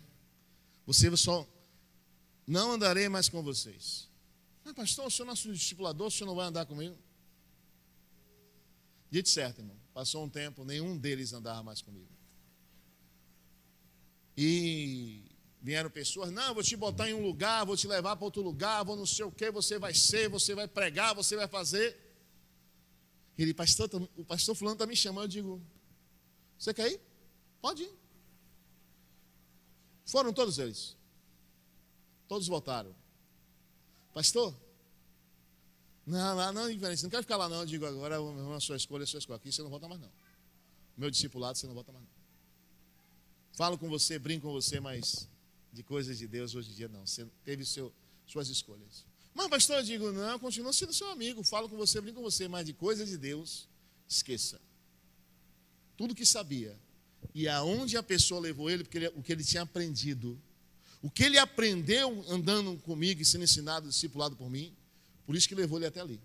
só... Não andarei mais com vocês. Mas pastor, o senhor é nosso discipulador, o senhor não vai andar comigo? Dito certo, irmão. Passou um tempo, nenhum deles andava mais comigo. E vieram pessoas, não, eu vou te botar em um lugar, vou te levar para outro lugar, vou não sei o que, você vai ser, você vai pregar, você vai fazer. Ele, pastor, o pastor fulano está me chamando, eu digo, você quer ir? Pode ir. Foram todos eles. Todos voltaram. Pastor, Não, diferente. Não quero ficar lá, não. Eu digo agora, a sua escolha, a sua escolha. Aqui você não volta mais, não. Meu discipulado, você não volta mais, não. Falo com você, brinco com você, mas de coisas de Deus hoje em dia, não. Você teve suas escolhas. Mas, pastor, eu digo, não, continua sendo seu amigo. Falo com você, brinco com você, mas de coisas de Deus, esqueça. Tudo que sabia. E aonde a pessoa levou ele, porque o que ele tinha aprendido. O que ele aprendeu andando comigo e sendo ensinado, discipulado por mim, por isso que levou ele até ali.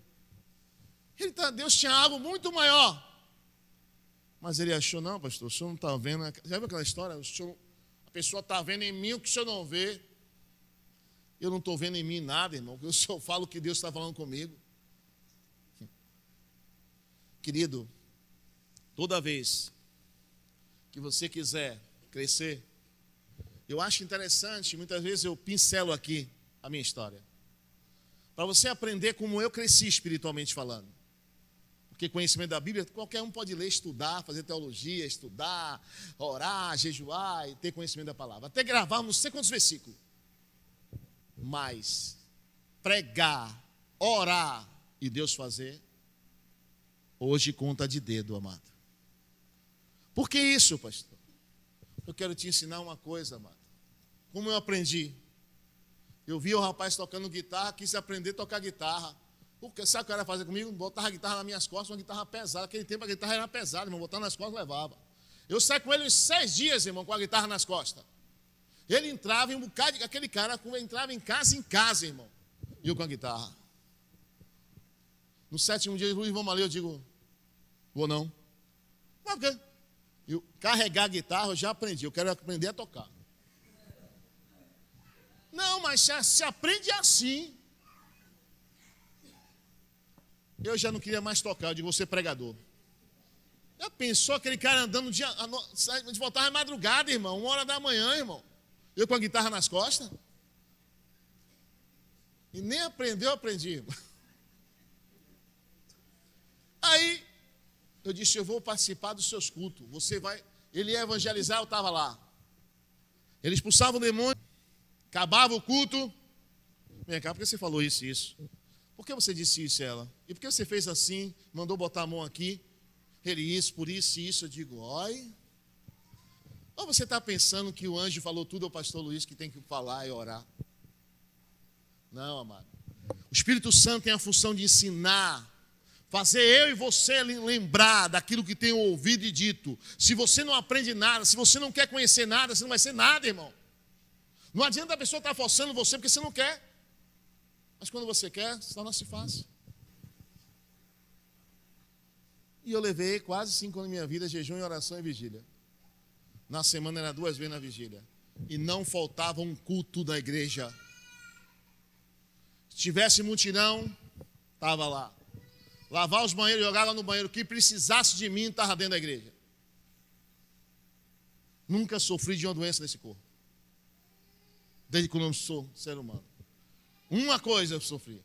Deus tinha algo muito maior. Mas ele achou, não, pastor, o senhor não está vendo. Já viu aquela história? A pessoa está vendo em mim o que o senhor não vê. Eu não estou vendo em mim nada, irmão, porque eu só falo o que Deus está falando comigo. Querido, toda vez que você quiser crescer, eu acho interessante, muitas vezes eu pincelo aqui a minha história, para você aprender como eu cresci espiritualmente falando. Porque conhecimento da Bíblia, qualquer um pode ler, estudar, fazer teologia, estudar, orar, jejuar e ter conhecimento da palavra. Até gravar não sei quantos versículos. Mas pregar, orar e Deus fazer, hoje conta de dedo, amado. Por que isso, pastor? Eu quero te ensinar uma coisa, amado. Como eu aprendi? Eu vi o rapaz tocando guitarra, quis aprender a tocar guitarra. Porque sabe o que era fazer comigo? Botava a guitarra nas minhas costas, uma guitarra pesada. Naquele tempo a guitarra era pesada, irmão. Botava nas costas, levava. Eu saí com ele uns 6 dias, irmão, com a guitarra nas costas. Ele entrava em um bocado, aquele cara entrava em casa, irmão. E eu com a guitarra. No 7º dia, Luiz, vamos ali, eu digo, vou não. Mas por quê? Eu carregar a guitarra eu já aprendi, eu quero aprender a tocar. Não, mas se aprende assim. Eu já não queria mais tocar, eu digo, vou ser pregador. Já pensou aquele cara andando de voltar à madrugada, irmão, 1h da manhã, irmão. Eu com a guitarra nas costas. E nem aprendeu, eu aprendi, irmão. Aí, eu disse, eu vou participar dos seus cultos. Você vai, ele ia evangelizar, eu estava lá. Ele expulsava o demônio, acabava o culto. Vem cá, por que você falou isso e isso? Por que você disse isso, ela? E por que você fez assim, mandou botar a mão aqui? Ele, isso, por isso e isso. Eu digo, oi. Ou você está pensando que o anjo falou tudo ao pastor Luiz que tem que falar e orar? Não, amado. O Espírito Santo tem a função de ensinar, fazer eu e você lembrar daquilo que tem ouvido e dito. Se você não aprende nada, se você não quer conhecer nada, você não vai ser nada, irmão. Não adianta a pessoa estar forçando você porque você não quer. Mas quando você quer, torna-se fácil. E eu levei quase 5 anos da minha vida, jejum e oração e vigília. Na semana era 2 vezes na vigília. E não faltava um culto da igreja. Se tivesse mutirão, estava lá. Lavar os banheiros, jogar lá no banheiro. O que precisasse de mim, estava dentro da igreja. Nunca sofri de uma doença nesse corpo. Desde que eu não sou ser humano. Uma coisa eu sofri.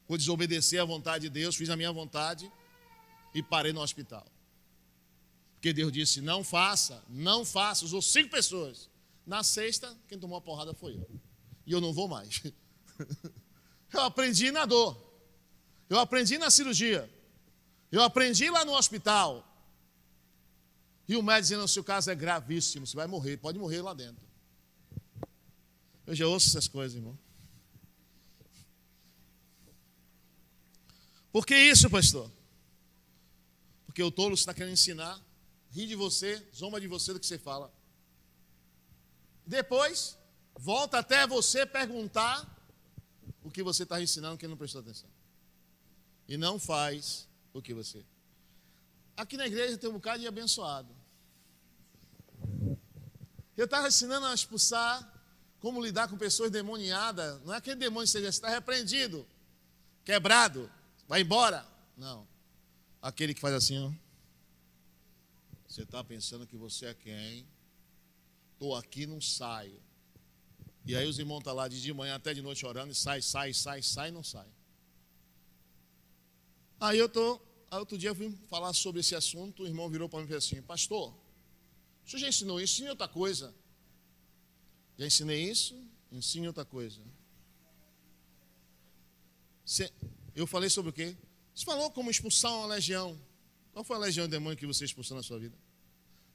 Por desobedecer à vontade de Deus, fiz a minha vontade e parei no hospital. Porque Deus disse, não faça, usou 5 pessoas. Na 6ª, quem tomou a porrada foi eu. E eu não vou mais. Eu aprendi na dor. Eu aprendi na cirurgia. Eu aprendi lá no hospital. E o médico dizendo, seu caso é gravíssimo, você vai morrer, pode morrer lá dentro. Eu já ouço essas coisas, irmão. Por que isso, pastor? Porque o tolo está querendo ensinar, ri de você, zomba de você do que você fala. Depois, volta até você perguntar o que você está ensinando que ele não prestou atenção. E não faz o que você. Aqui na igreja tem um bocado de abençoado. Eu estava ensinando a expulsar, como lidar com pessoas demoniadas. Não é aquele demônio que você já está repreendido, quebrado, vai embora. Não. Aquele que faz assim, ó. Você está pensando que você é quem? Estou aqui, não saio. E aí os irmãos estão lá de manhã até de noite orando e sai, e não sai. Aí outro dia eu fui falar sobre esse assunto, o irmão virou para mim e fez assim, pastor, o senhor já ensinou isso? Ensine outra coisa. Já ensinei isso? Ensine outra coisa. Eu falei sobre o quê? Você falou como expulsar uma legião. Qual foi a legião de demônio que você expulsou na sua vida?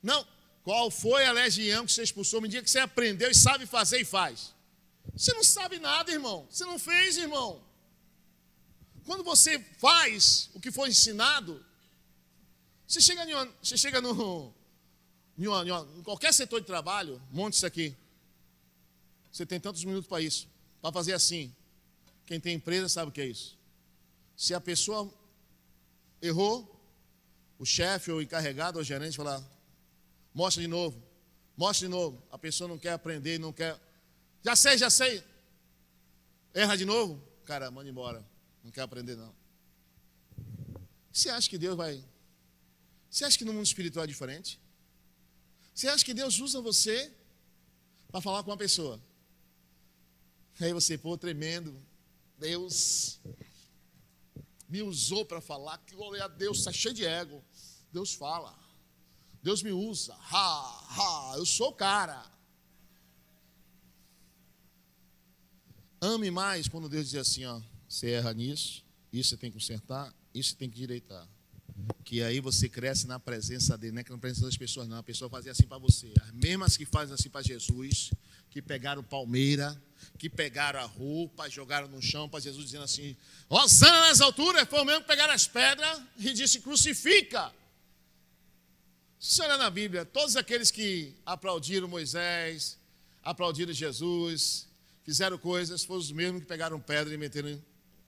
Não. Qual foi a legião que você expulsou? Me diga que você aprendeu e sabe fazer e faz. Você não sabe nada, irmão. Você não fez, irmão. Quando você faz o que foi ensinado, você chega em qualquer setor de trabalho, monte isso aqui. Você tem tantos minutos para isso, para fazer assim. Quem tem empresa sabe o que é isso. Se a pessoa errou, o chefe ou o encarregado ou o gerente fala, mostra de novo, mostra de novo. A pessoa não quer aprender, não quer. Já sei. Erra de novo, cara, manda embora. Não quer aprender, não. Você acha que Deus vai... Você acha que no mundo espiritual é diferente? Você acha que Deus usa você para falar com uma pessoa? Aí você, pô, tremendo. Deus me usou para falar, que glória a Deus, está cheio de ego. Deus fala. Deus me usa. Eu sou o cara. Ame mais quando Deus diz assim, ó. Você erra nisso, isso você tem que consertar, isso você tem que direitar. Que aí você cresce na presença dele, não é que na presença das pessoas não. A pessoa fazia assim para você. As mesmas que fazem assim para Jesus, que pegaram palmeira, que pegaram a roupa, jogaram no chão para Jesus, dizendo assim, Hosana nas alturas, foi o mesmo que pegaram as pedras e disse, crucifica. Se você olhar na Bíblia, todos aqueles que aplaudiram Moisés, aplaudiram Jesus, fizeram coisas, foram os mesmos que pegaram pedra e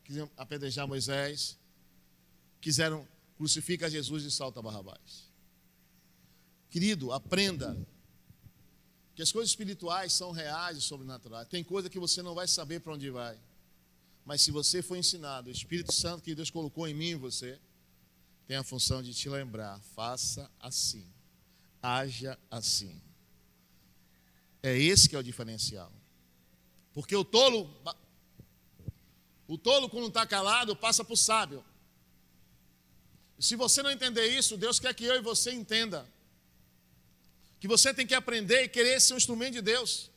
quiseram apedrejar Moisés, quiseram crucificar Jesus e solta Barrabás. Querido, aprenda que as coisas espirituais são reais e sobrenaturais. Tem coisa que você não vai saber para onde vai. Mas se você for ensinado, o Espírito Santo que Deus colocou em mim e você, tem a função de te lembrar, faça assim, haja assim. É esse que é o diferencial. Porque o tolo quando está calado, passa por sábio. E se você não entender isso, Deus quer que eu e você entenda que você tem que aprender e querer ser um instrumento de Deus.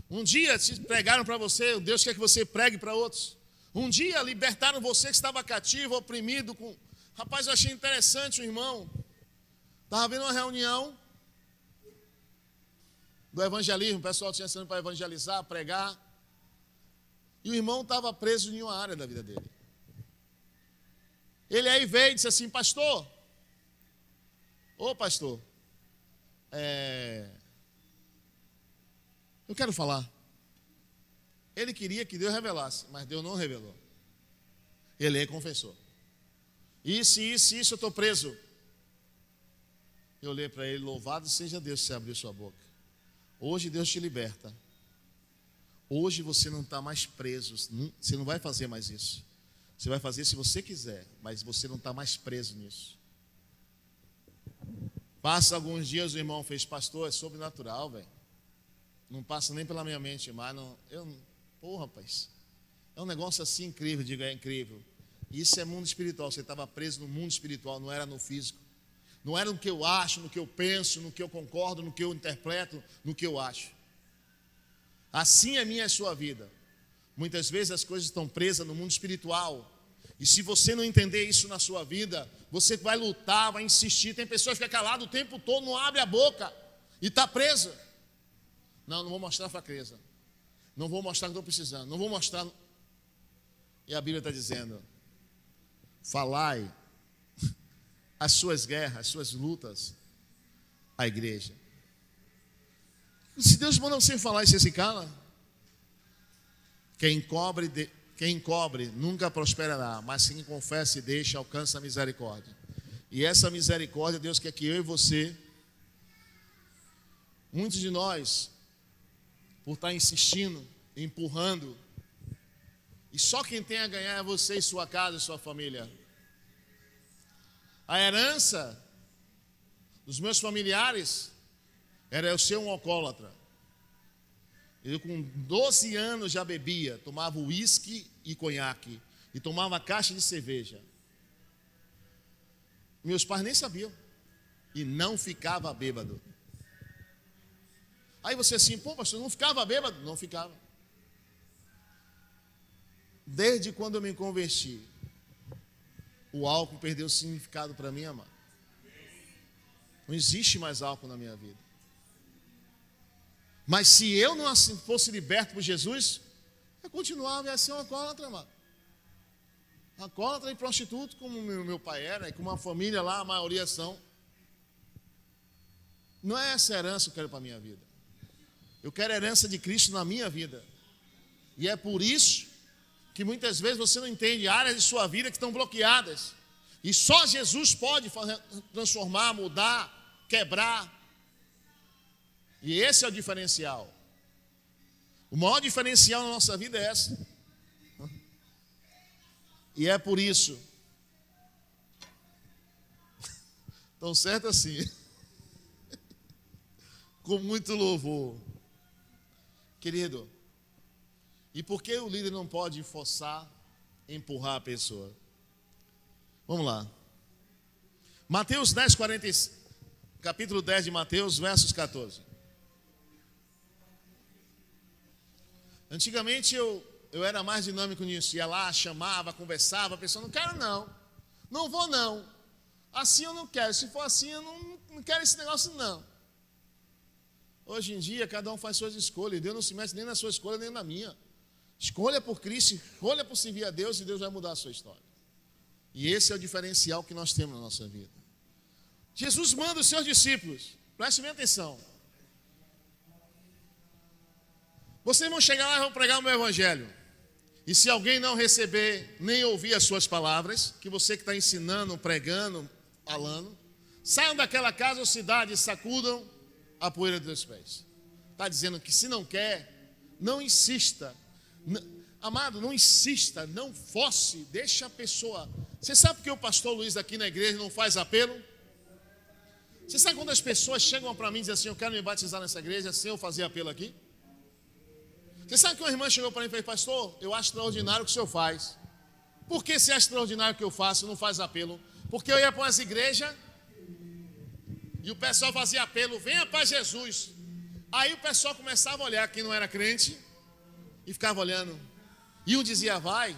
Um dia se pregaram para você, Deus quer que você pregue para outros. Um dia libertaram você que estava cativo, oprimido. Rapaz, eu achei interessante o irmão. Estava vendo uma reunião do evangelismo, o pessoal tinha sido para evangelizar, pregar. E o irmão estava preso em uma área da vida dele. Ele aí veio e disse assim, pastor, eu quero falar. Ele queria que Deus revelasse, mas Deus não revelou. Ele aí confessou. Isso, eu estou preso. Eu olhei para ele, louvado seja Deus que você abriu sua boca. Hoje Deus te liberta. Hoje você não está mais preso, você não vai fazer mais isso. Você vai fazer se você quiser, mas você não está mais preso nisso. Passa alguns dias, o irmão fez, pastor, é sobrenatural, velho. Não passa nem pela minha mente, mas rapaz, é um negócio assim incrível, diga, é incrível. Isso é mundo espiritual, você estava preso no mundo espiritual, não era no físico. Não era no que eu acho, no que eu penso, no que eu concordo, no que eu interpreto, no que eu acho. Assim é a minha e a sua vida. Muitas vezes as coisas estão presas no mundo espiritual. E se você não entender isso na sua vida, você vai lutar, vai insistir. Tem pessoas que ficam caladas o tempo todo, não abre a boca e está presa. Não vou mostrar fraqueza. Não vou mostrar que estou precisando. Não vou mostrar. E a Bíblia está dizendo, falai as suas guerras, as suas lutas à igreja. Se Deus manda você falar e você se cala, quem cobre nunca prosperará, mas quem confessa e deixa alcança a misericórdia. E essa misericórdia Deus quer que eu e você, muitos de nós, por estar insistindo, empurrando, e só quem tem a ganhar é você e sua casa e sua família. A herança dos meus familiares era eu ser um alcoólatra. Eu com 12 anos já bebia, tomava uísque e conhaque, e tomava caixa de cerveja. Meus pais nem sabiam, e não ficava bêbado. Aí você assim, pô, pastor, não ficava bêbado? Não ficava. Desde quando eu me converti, o álcool perdeu o significado para mim, amado. Não existe mais álcool na minha vida. Mas se eu não fosse liberto por Jesus, eu continuava a ser um alcoólatra, amado. Alcoólatra e prostituto, como meu pai era, e como a família lá, a maioria são. Não é essa herança que eu quero para a minha vida. Eu quero a herança de Cristo na minha vida. E é por isso que muitas vezes você não entende áreas de sua vida que estão bloqueadas. E só Jesus pode transformar, mudar, quebrar. E esse é o diferencial. O maior diferencial na nossa vida é esse. E é por isso. Tão certo assim. Com muito louvor. Querido, e por que o líder não pode forçar, empurrar a pessoa? Vamos lá. Mateus 10, 40, capítulo 10 de Mateus, versos 14. Antigamente eu era mais dinâmico nisso. Ia lá, chamava, conversava, a pessoa, não quero não. Não vou não. Assim eu não quero. Se for assim eu não quero esse negócio não. Hoje em dia, cada um faz suas escolhas. Deus não se mete nem na sua escolha, nem na minha. Escolha por Cristo, escolha por servir a Deus e Deus vai mudar a sua história. E esse é o diferencial que nós temos na nossa vida. Jesus manda os seus discípulos, preste bem atenção. Vocês vão chegar lá e vão pregar o meu evangelho. E se alguém não receber, nem ouvir as suas palavras, que você que está ensinando, pregando, falando, saiam daquela casa ou cidade e sacudam a poeira dos pés. Está dizendo que se não quer, não insista. Amado, não insista, não force, deixa a pessoa. Você sabe por que o pastor Luiz aqui na igreja não faz apelo? Você sabe quando as pessoas chegam para mim e dizem assim, eu quero me batizar nessa igreja sem eu fazer apelo aqui? Você sabe que uma irmã chegou para mim e falou, pastor, eu acho extraordinário o que o senhor faz. Por que se é extraordinário o que eu faço, não faz apelo? Porque eu ia para as igrejas e o pessoal fazia apelo, venha para Jesus. Aí o pessoal começava a olhar quem não era crente e ficava olhando. E um dizia, vá,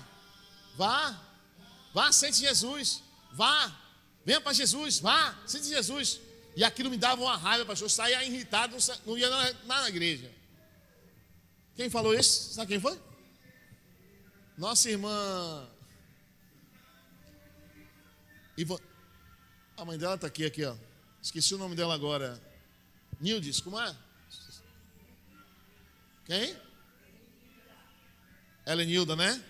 aceite Jesus, vá, venha para Jesus, vá, aceite Jesus. E aquilo me dava uma raiva, pastor, eu saía irritado, não ia na igreja. Quem falou isso? Sabe quem foi? Nossa irmã. A mãe dela está aqui, ó. Esqueci o nome dela agora. Nildes, como é? Quem? Helenilda, né?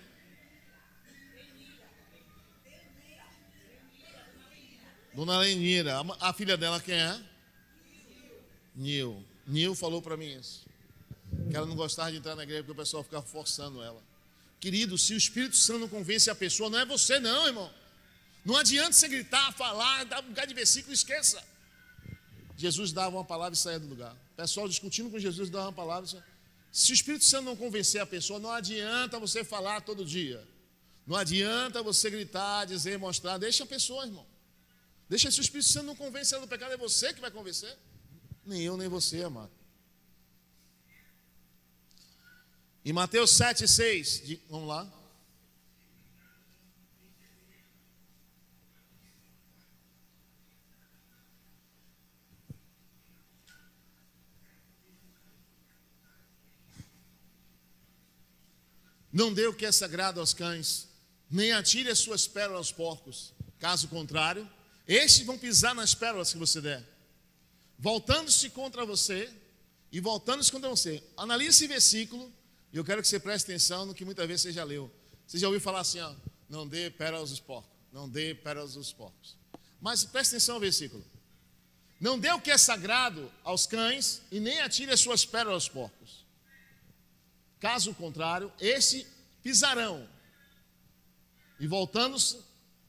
Dona Lenira. A filha dela quem é? Nil. Nil falou para mim isso. Que ela não gostava de entrar na igreja porque o pessoal ficava forçando ela. Querido, se o Espírito Santo não convence a pessoa, não é você não, irmão. Não adianta você gritar, falar, dar um bocado de versículo, esqueça. Jesus dava uma palavra e saía do lugar. O pessoal discutindo com Jesus dava uma palavra. Se o Espírito Santo não convencer a pessoa, não adianta você falar todo dia. Não adianta você gritar, dizer, mostrar. Deixa a pessoa, irmão. Deixa, se o Espírito Santo não convence ela do pecado, é você que vai convencer. Nem eu, nem você, amado. Em Mateus 7, 6, vamos lá. Não dê o que é sagrado aos cães, nem atire as suas pérolas aos porcos. Caso contrário, estes vão pisar nas pérolas que você der, voltando-se contra você e voltando-se contra você. Analise esse versículo e eu quero que você preste atenção no que muitas vezes você já leu. Você já ouviu falar assim, ó, não dê pérolas aos porcos, não dê pérolas aos porcos. Mas preste atenção ao versículo. Não dê o que é sagrado aos cães e nem atire as suas pérolas aos porcos. Caso contrário, estes pisarão e voltando-se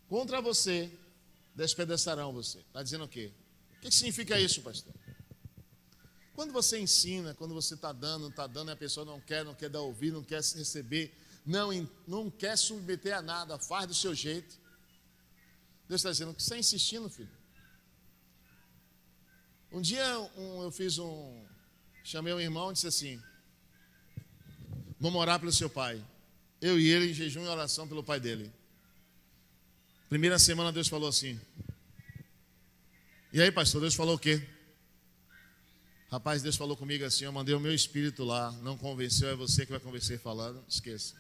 contra você, despedaçarão você. Está dizendo o quê? O que significa isso, pastor? Quando você ensina, quando você está dando, e a pessoa não quer dar ouvido, não quer receber, não quer submeter a nada, faz do seu jeito. Deus está dizendo que você está insistindo, filho. Um dia chamei um irmão e disse assim, vamos orar pelo seu pai. Eu e ele em jejum e oração pelo pai dele. Primeira semana Deus falou assim: e aí, pastor, Deus falou o quê? Rapaz, Deus falou comigo assim: eu mandei o meu espírito lá, não convenceu, é você que vai convencer falando. Esqueça,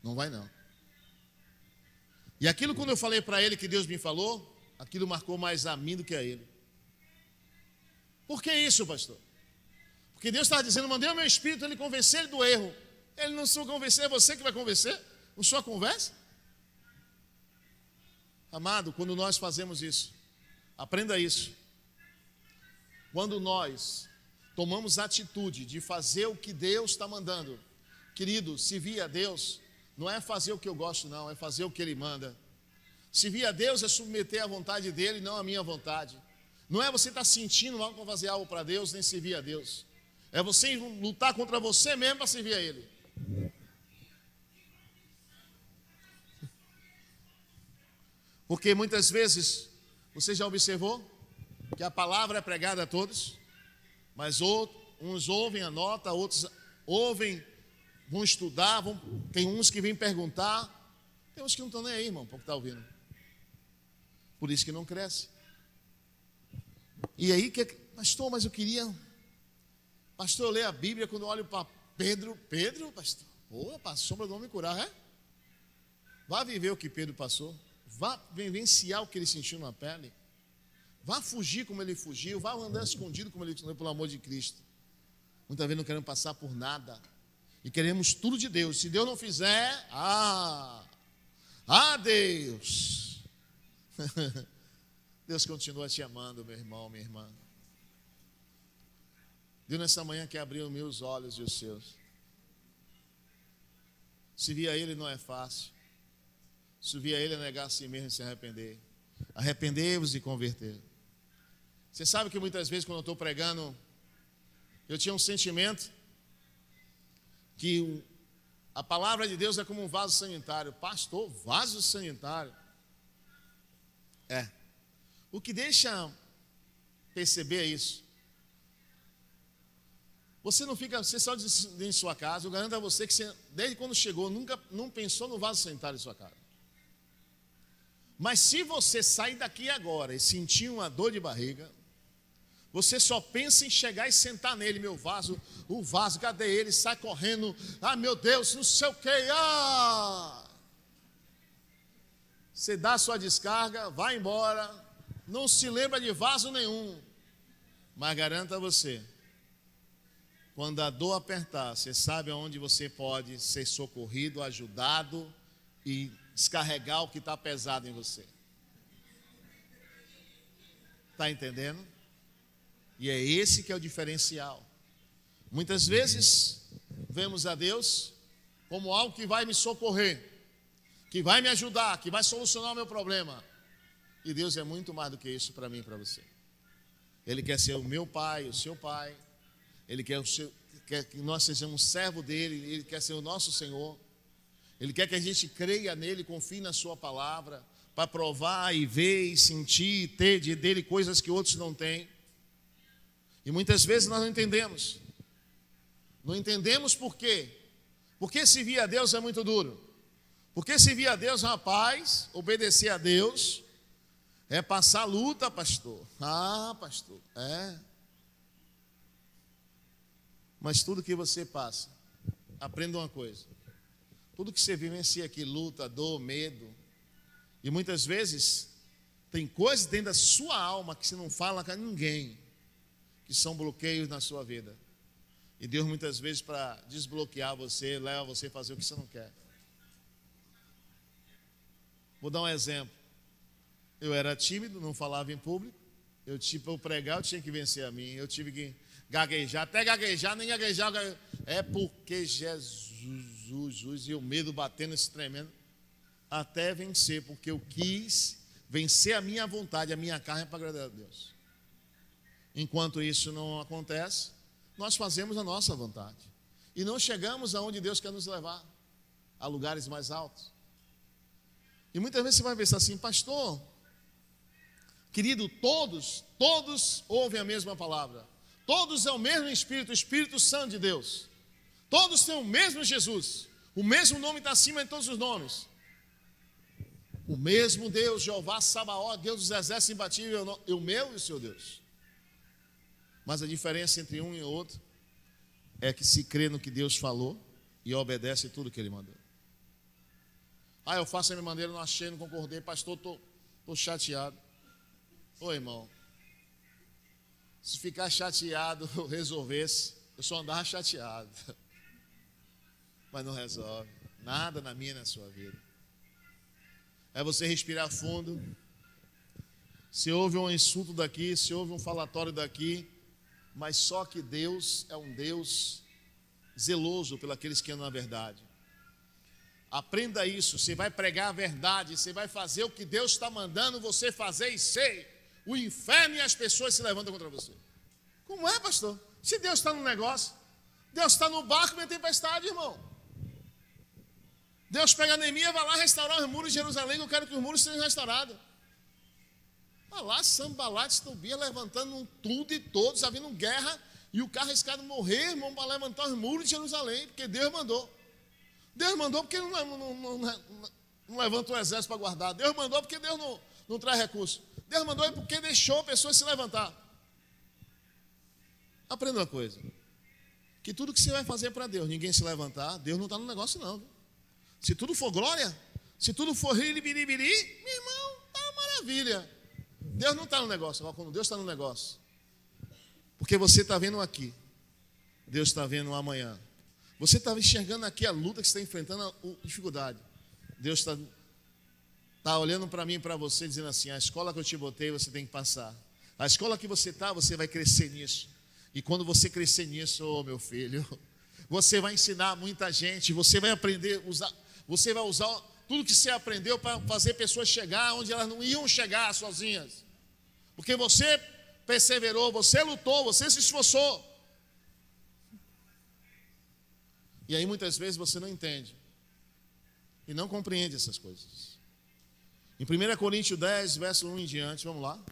não vai não. E aquilo, quando eu falei para ele que Deus me falou, aquilo marcou mais a mim do que a ele. Por que isso, pastor? Porque Deus estava dizendo: mandei o meu espírito, ele convencer ele do erro. Ele não só convencer, é você que vai convencer, não só conversa. Amado, quando nós fazemos isso, aprenda isso. Quando nós tomamos a atitude de fazer o que Deus está mandando, querido, servir a Deus não é fazer o que eu gosto, não, é fazer o que Ele manda. Servir a Deus é submeter à vontade dEle, não à minha vontade. Não é você estar sentindo mal para fazer algo para Deus, nem servir a Deus. É você lutar contra você mesmo para servir a Ele. Porque muitas vezes, você já observou que a palavra é pregada a todos, mas uns ouvem, anotam, outros ouvem, vão estudar, tem uns que vêm perguntar, tem uns que não estão nem aí, irmão, para o que está ouvindo. Por isso que não cresce. E aí, pastor, mas eu queria, pastor, eu leio a Bíblia, quando eu olho para Pedro, pastor, a sombra do homem curar, é? Vá viver o que Pedro passou, vá vivenciar o que ele sentiu na pele. Vá fugir como ele fugiu, vá andar escondido como ele escondeu, pelo amor de Cristo. Muitas vezes não queremos passar por nada e queremos tudo de Deus. Se Deus não fizer, Deus. Deus continua te amando, meu irmão, minha irmã. Deus nessa manhã quer abrir os meus olhos e os seus. Servir a Ele não é fácil. Servir a Ele é negar a si mesmo e se arrepender. Arrepender-vos e converter. Você sabe que muitas vezes quando eu estou pregando, eu tinha um sentimento que a palavra de Deus é como um vaso sanitário. Pastor, vaso sanitário? É. O que deixa perceber isso? Você não fica, você só dentro de sua casa, eu garanto a você que você, desde quando chegou, nunca não pensou no vaso sanitário de sua casa. Mas se você sair daqui agora e sentir uma dor de barriga, você só pensa em chegar e sentar nele, meu vaso, o vaso, cadê ele? Sai correndo, meu Deus, não sei o que, Você dá a sua descarga, vai embora, não se lembra de vaso nenhum. Mas garanto a você, quando a dor apertar, você sabe aonde você pode ser socorrido, ajudado e descarregar o que está pesado em você. Está entendendo? E é esse que é o diferencial. Muitas vezes vemos a Deus como algo que vai me socorrer, que vai me ajudar, que vai solucionar o meu problema. E Deus é muito mais do que isso para mim e para você. Ele quer ser o meu pai, o seu pai. Ele quer que nós sejamos servo dele. Ele quer ser o nosso Senhor. Ele quer que a gente creia nele, confie na sua palavra, para provar e ver e sentir e ter dele coisas que outros não têm. E muitas vezes nós não entendemos. Não entendemos por quê. Porque servir a Deus é muito duro. Porque servir a Deus, rapaz, obedecer a Deus é passar luta, pastor. Pastor, é. Mas tudo que você passa, aprenda uma coisa. Tudo que você vivencia aqui, luta, dor, medo. E muitas vezes tem coisas dentro da sua alma que você não fala com ninguém, que são bloqueios na sua vida. E Deus muitas vezes, para desbloquear você, leva você a fazer o que você não quer. Vou dar um exemplo. Eu era tímido, não falava em público. Para eu pregar, eu tinha que vencer a mim. Eu tive que gaguejar, até gaguejar, nem gaguejar. É porque Jesus, e o medo batendo esse tremendo, até vencer, porque eu quis vencer a minha vontade, a minha carne, para agradar a Deus. Enquanto isso não acontece, nós fazemos a nossa vontade e não chegamos aonde Deus quer nos levar, a lugares mais altos. E muitas vezes você vai pensar assim: pastor, querido, todos ouvem a mesma palavra, todos é o mesmo Espírito, o Espírito Santo de Deus, todos têm o mesmo Jesus, o mesmo nome está acima de todos os nomes. O mesmo Deus, Jeová Sabaoth, Deus dos exércitos imbatível, o meu e o seu Deus. Mas a diferença entre um e outro é que se crê no que Deus falou e obedece tudo que Ele mandou. Ah, eu faço a minha maneira, não achei, não concordei, pastor, estou chateado. Ô irmão, se ficar chateado eu resolvesse, eu só andava chateado. Mas não resolve nada na minha e na sua vida. É você respirar fundo. Se houve um insulto daqui, se houve um falatório daqui, mas só que Deus é um Deus zeloso pelos aqueles que andam na verdade. Aprenda isso. Você vai pregar a verdade, você vai fazer o que Deus está mandando você fazer e sei. O inferno e as pessoas se levantam contra você. Como é, pastor? Se Deus está no negócio, Deus está no barco em tempestade, irmão. Deus pega Neemias, vai lá restaurar os muros de Jerusalém, eu quero que os muros sejam restaurados. Vai lá, Sanbalat, Tobias levantando tudo e todos, havendo guerra, e o carro arriscado morrer, irmão, para levantar os muros de Jerusalém, porque Deus mandou. Deus mandou porque não levanta o exército para guardar. Deus mandou porque Deus não traz recursos. Deus mandou porque deixou pessoas se levantar. Aprenda uma coisa. Que tudo que você vai fazer para Deus, ninguém se levantar, Deus não está no negócio não. Se tudo for glória, se tudo for riribiribiri, meu irmão, tá uma maravilha. Deus não está no negócio. Agora, quando Deus está no negócio, porque você está vendo aqui, Deus está vendo amanhã. Você está enxergando aqui a luta que você está enfrentando, a dificuldade. Deus está olhando para mim e para você, dizendo assim: a escola que eu te botei, você tem que passar. A escola que você está, você vai crescer nisso. E quando você crescer nisso, oh, meu filho, você vai ensinar muita gente, você vai aprender, você vai usar tudo que você aprendeu para fazer pessoas chegar onde elas não iam chegar sozinhas. Porque você perseverou, você lutou, você se esforçou. E aí muitas vezes você não entende e não compreende essas coisas. Em 1 Coríntios 10, verso 1 em diante, vamos lá.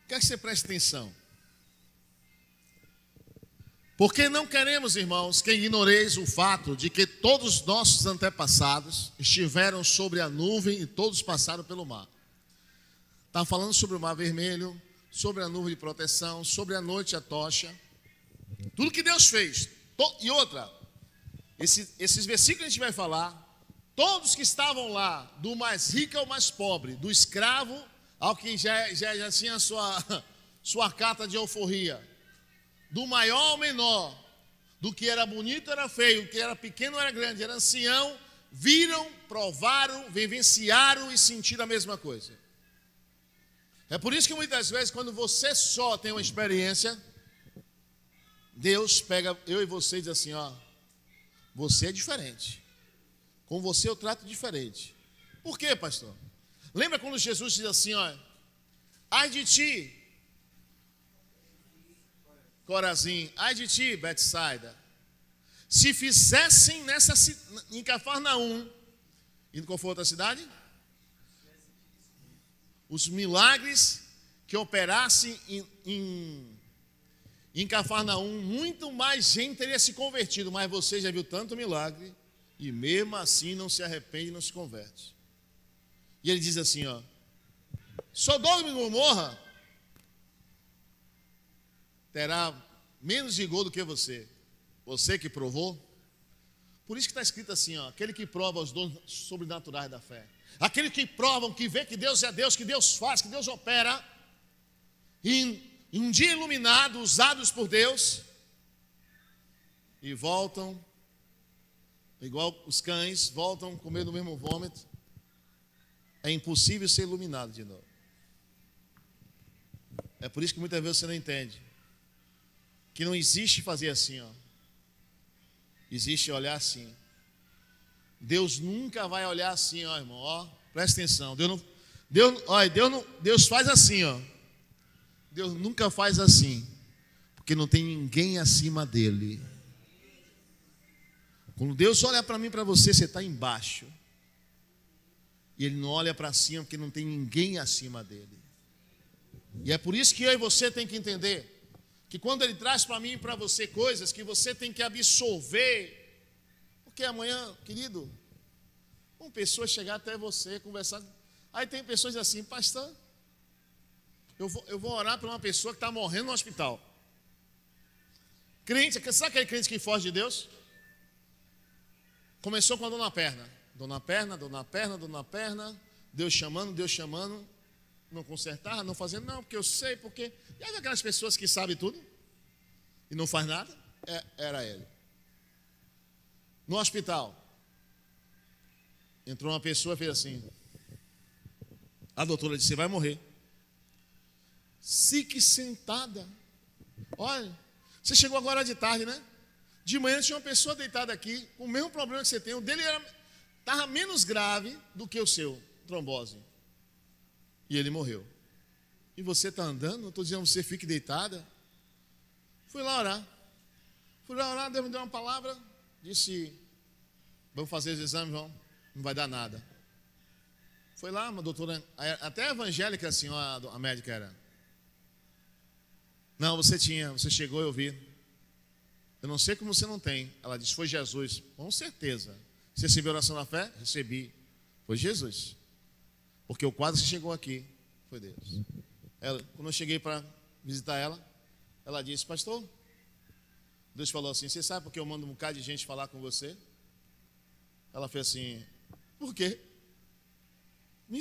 Quer que você preste atenção? Porque não queremos, irmãos, que ignoreis o fato de que todos os nossos antepassados estiveram sobre a nuvem e todos passaram pelo mar. Está falando sobre o mar vermelho, sobre a nuvem de proteção, sobre a noite a tocha. Tudo que Deus fez. E outra, esses versículos que a gente vai falar, todos que estavam lá, do mais rico ao mais pobre, do escravo ao que já tinha sua carta de alforria, do maior ao menor, do que era bonito era feio, do que era pequeno era grande, era ancião, viram, provaram, vivenciaram e sentiram a mesma coisa. É por isso que muitas vezes, quando você só tem uma experiência, Deus pega eu e você e diz assim: ó, você é diferente, com você eu trato diferente. Por quê, pastor? Lembra quando Jesus diz assim, ó: ai de ti, Corazim, ai de ti, Betsaida, se fizessem em Cafarnaum, e qual foi outra cidade? Os milagres que operassem em Cafarnaum, muito mais gente teria se convertido, mas você já viu tanto milagre, e mesmo assim não se arrepende e não se converte. E ele diz assim, ó: Sodoma e Gomorra terá menos rigor do que você. Você que provou. Por isso que está escrito assim, ó: aquele que prova os dons sobrenaturais da fé. Aquele que provam, que vê que Deus é Deus, que Deus faz, que Deus opera. Em um dia iluminado, usados por Deus. E voltam, igual os cães, voltam comer do mesmo vômito. É impossível ser iluminado de novo. É por isso que muitas vezes você não entende que não existe fazer assim, ó. Existe olhar assim. Deus nunca vai olhar assim, ó, irmão, ó, presta atenção. Deus faz assim, ó. Deus nunca faz assim, porque não tem ninguém acima dele. Quando Deus olha para mim e para você, você está embaixo. E ele não olha para cima porque não tem ninguém acima dele. E é por isso que eu e você tem que entender que quando ele traz para mim e para você coisas que você tem que absorver, porque amanhã, querido, uma pessoa chegar até você, conversar, aí tem pessoas assim, pastor, eu vou orar por uma pessoa que está morrendo no hospital. Crente, sabe aquele crente que foge de Deus? Começou com a dor na perna, dor na perna, dor na perna, dor na perna, Deus chamando, não consertava, não fazendo, não, porque eu sei, porque... E aí aquelas pessoas que sabem tudo e não faz nada, era ele. No hospital, entrou uma pessoa e fez assim, a doutora disse, você vai morrer. Fique sentada. Olha, você chegou agora de tarde, né? De manhã tinha uma pessoa deitada aqui, com o mesmo problema que você tem, o dele estava menos grave do que o seu, trombose. E ele morreu. E você está andando? Não estou dizendo você fique deitada. Fui lá orar, Deus me deu uma palavra, disse, vamos fazer os exames, vamos, não vai dar nada. Foi lá, uma doutora, até evangélica assim, a médica era. Não, você chegou, eu vi. Eu não sei como você não tem. Ela disse, foi Jesus. Com certeza. Você recebeu a oração da fé? Recebi. Foi Jesus. Porque o quase que chegou aqui foi Deus. Quando eu cheguei para visitar ela disse, pastor, Deus falou assim, você sabe porque eu mando um bocado de gente falar com você? Ela fez assim, por quê?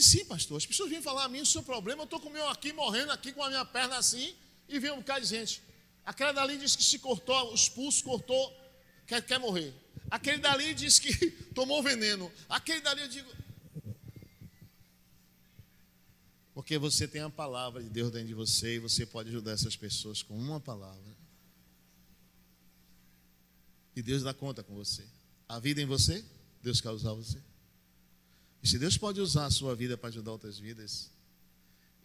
Sim, pastor, as pessoas vêm falar a mim o seu problema, eu estou com o meu aqui, morrendo aqui com a minha perna assim, e vem um bocado de gente. Aquela dali diz que se cortou, os pulsos cortou, quer morrer. Aquele dali diz que tomou veneno. Aquele dali eu digo... Porque você tem a palavra de Deus dentro de você e você pode ajudar essas pessoas com uma palavra. E Deus dá conta com você. A vida em você, Deus quer usar você. E se Deus pode usar a sua vida para ajudar outras vidas,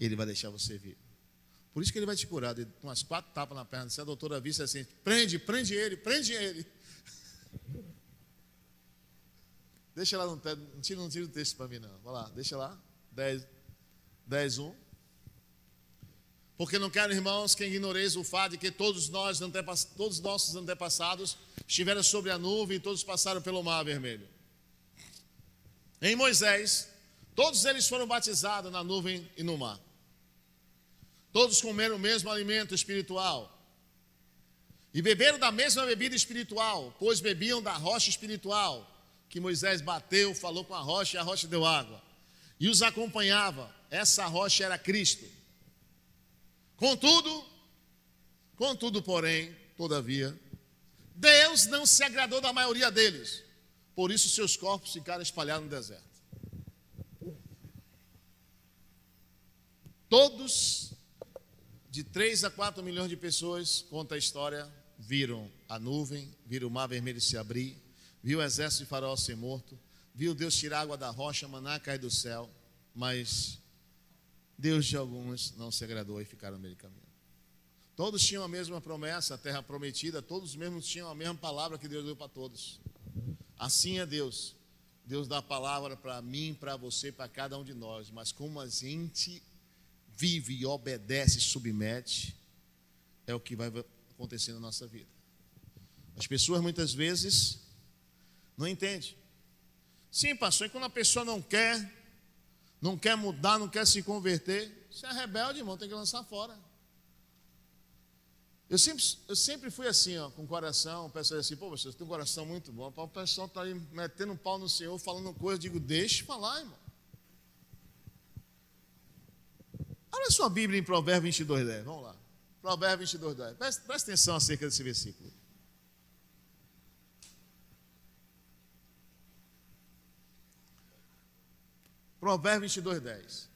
Ele vai deixar você vir. Por isso que Ele vai te curar. Com umas 4 tapas na perna. Se a doutora visse assim, prende ele. Deixa lá no teto, não tira o texto para mim não. Vai lá, deixa lá. 10:1. Porque não quero, irmãos, que ignoreis o fato de que todos nossos antepassados estiveram sobre a nuvem e todos passaram pelo mar vermelho. Em Moisés, todos eles foram batizados na nuvem e no mar. Todos comeram o mesmo alimento espiritual e beberam da mesma bebida espiritual, pois bebiam da rocha espiritual que Moisés bateu, falou com a rocha e a rocha deu água. E os acompanhava. Essa rocha era Cristo. Contudo, porém, todavia, Deus não se agradou da maioria deles. Por isso seus corpos ficaram espalhados no deserto. Todos, de 3 a 4 milhões de pessoas, conta a história, viram a nuvem, viram o mar vermelho se abrir, viu o exército de Faraó ser morto, viu Deus tirar água da rocha, maná cair do céu, mas Deus de alguns não se agradou e ficaram no meio do caminho. Todos tinham a mesma promessa, a terra prometida, todos mesmos tinham a mesma palavra que Deus deu para todos. Assim é Deus. Deus dá a palavra para mim, para você, para cada um de nós, mas como a gente vive e obedece, submete, é o que vai acontecer na nossa vida. As pessoas muitas vezes não entendem. Sim, pastor, e quando a pessoa não quer mudar, não quer se converter, você é rebelde, irmão, tem que lançar fora. Eu sempre fui assim, ó, com o coração, o pessoal assim, pô, você tem um coração muito bom, o pessoal está aí metendo um pau no Senhor, falando coisa, eu digo, deixa falar, irmão. Olha sua Bíblia em Provérbios 22:10, vamos lá. Provérbios 22:10, presta atenção acerca desse versículo. Provérbios 22:10.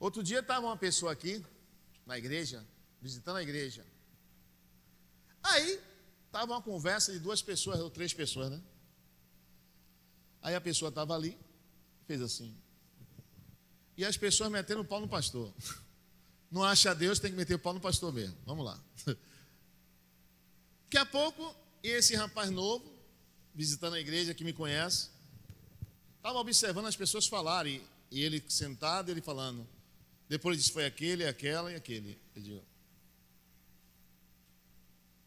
Outro dia estava uma pessoa aqui, na igreja, visitando a igreja. Aí, estava uma conversa de 2 pessoas, ou 3 pessoas, né? Aí a pessoa estava ali, fez assim. E as pessoas metendo o pau no pastor. Não acha Deus, tem que meter o pau no pastor mesmo. Vamos lá. Daqui a pouco, esse rapaz novo, visitando a igreja, que me conhece, Estava observando as pessoas falarem, e ele sentado, ele falando. Depois ele disse, foi aquele, aquela e aquele. Eu digo,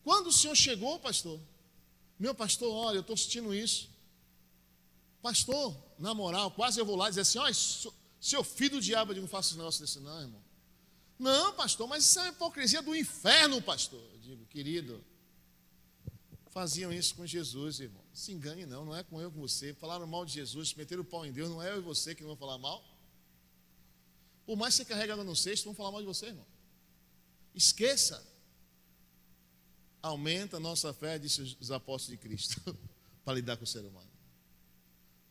quando o senhor chegou, pastor? Meu pastor, olha, eu estou sentindo isso. Pastor, na moral, quase eu vou lá dizer assim, olha, seu filho do diabo, eu digo, não faço um negócio desse não, irmão. Não, pastor, mas isso é uma hipocrisia do inferno, pastor. Eu digo, querido, faziam isso com Jesus, irmão. Não se engane não, não é com eu, com você. Falaram mal de Jesus, meteram o pau em Deus, não é eu e você que não vão falar mal. Por mais que você carregue água no cesto, vão falar mal de você, irmão. Esqueça. Aumenta a nossa fé, disse os apóstolos de Cristo, para lidar com o ser humano.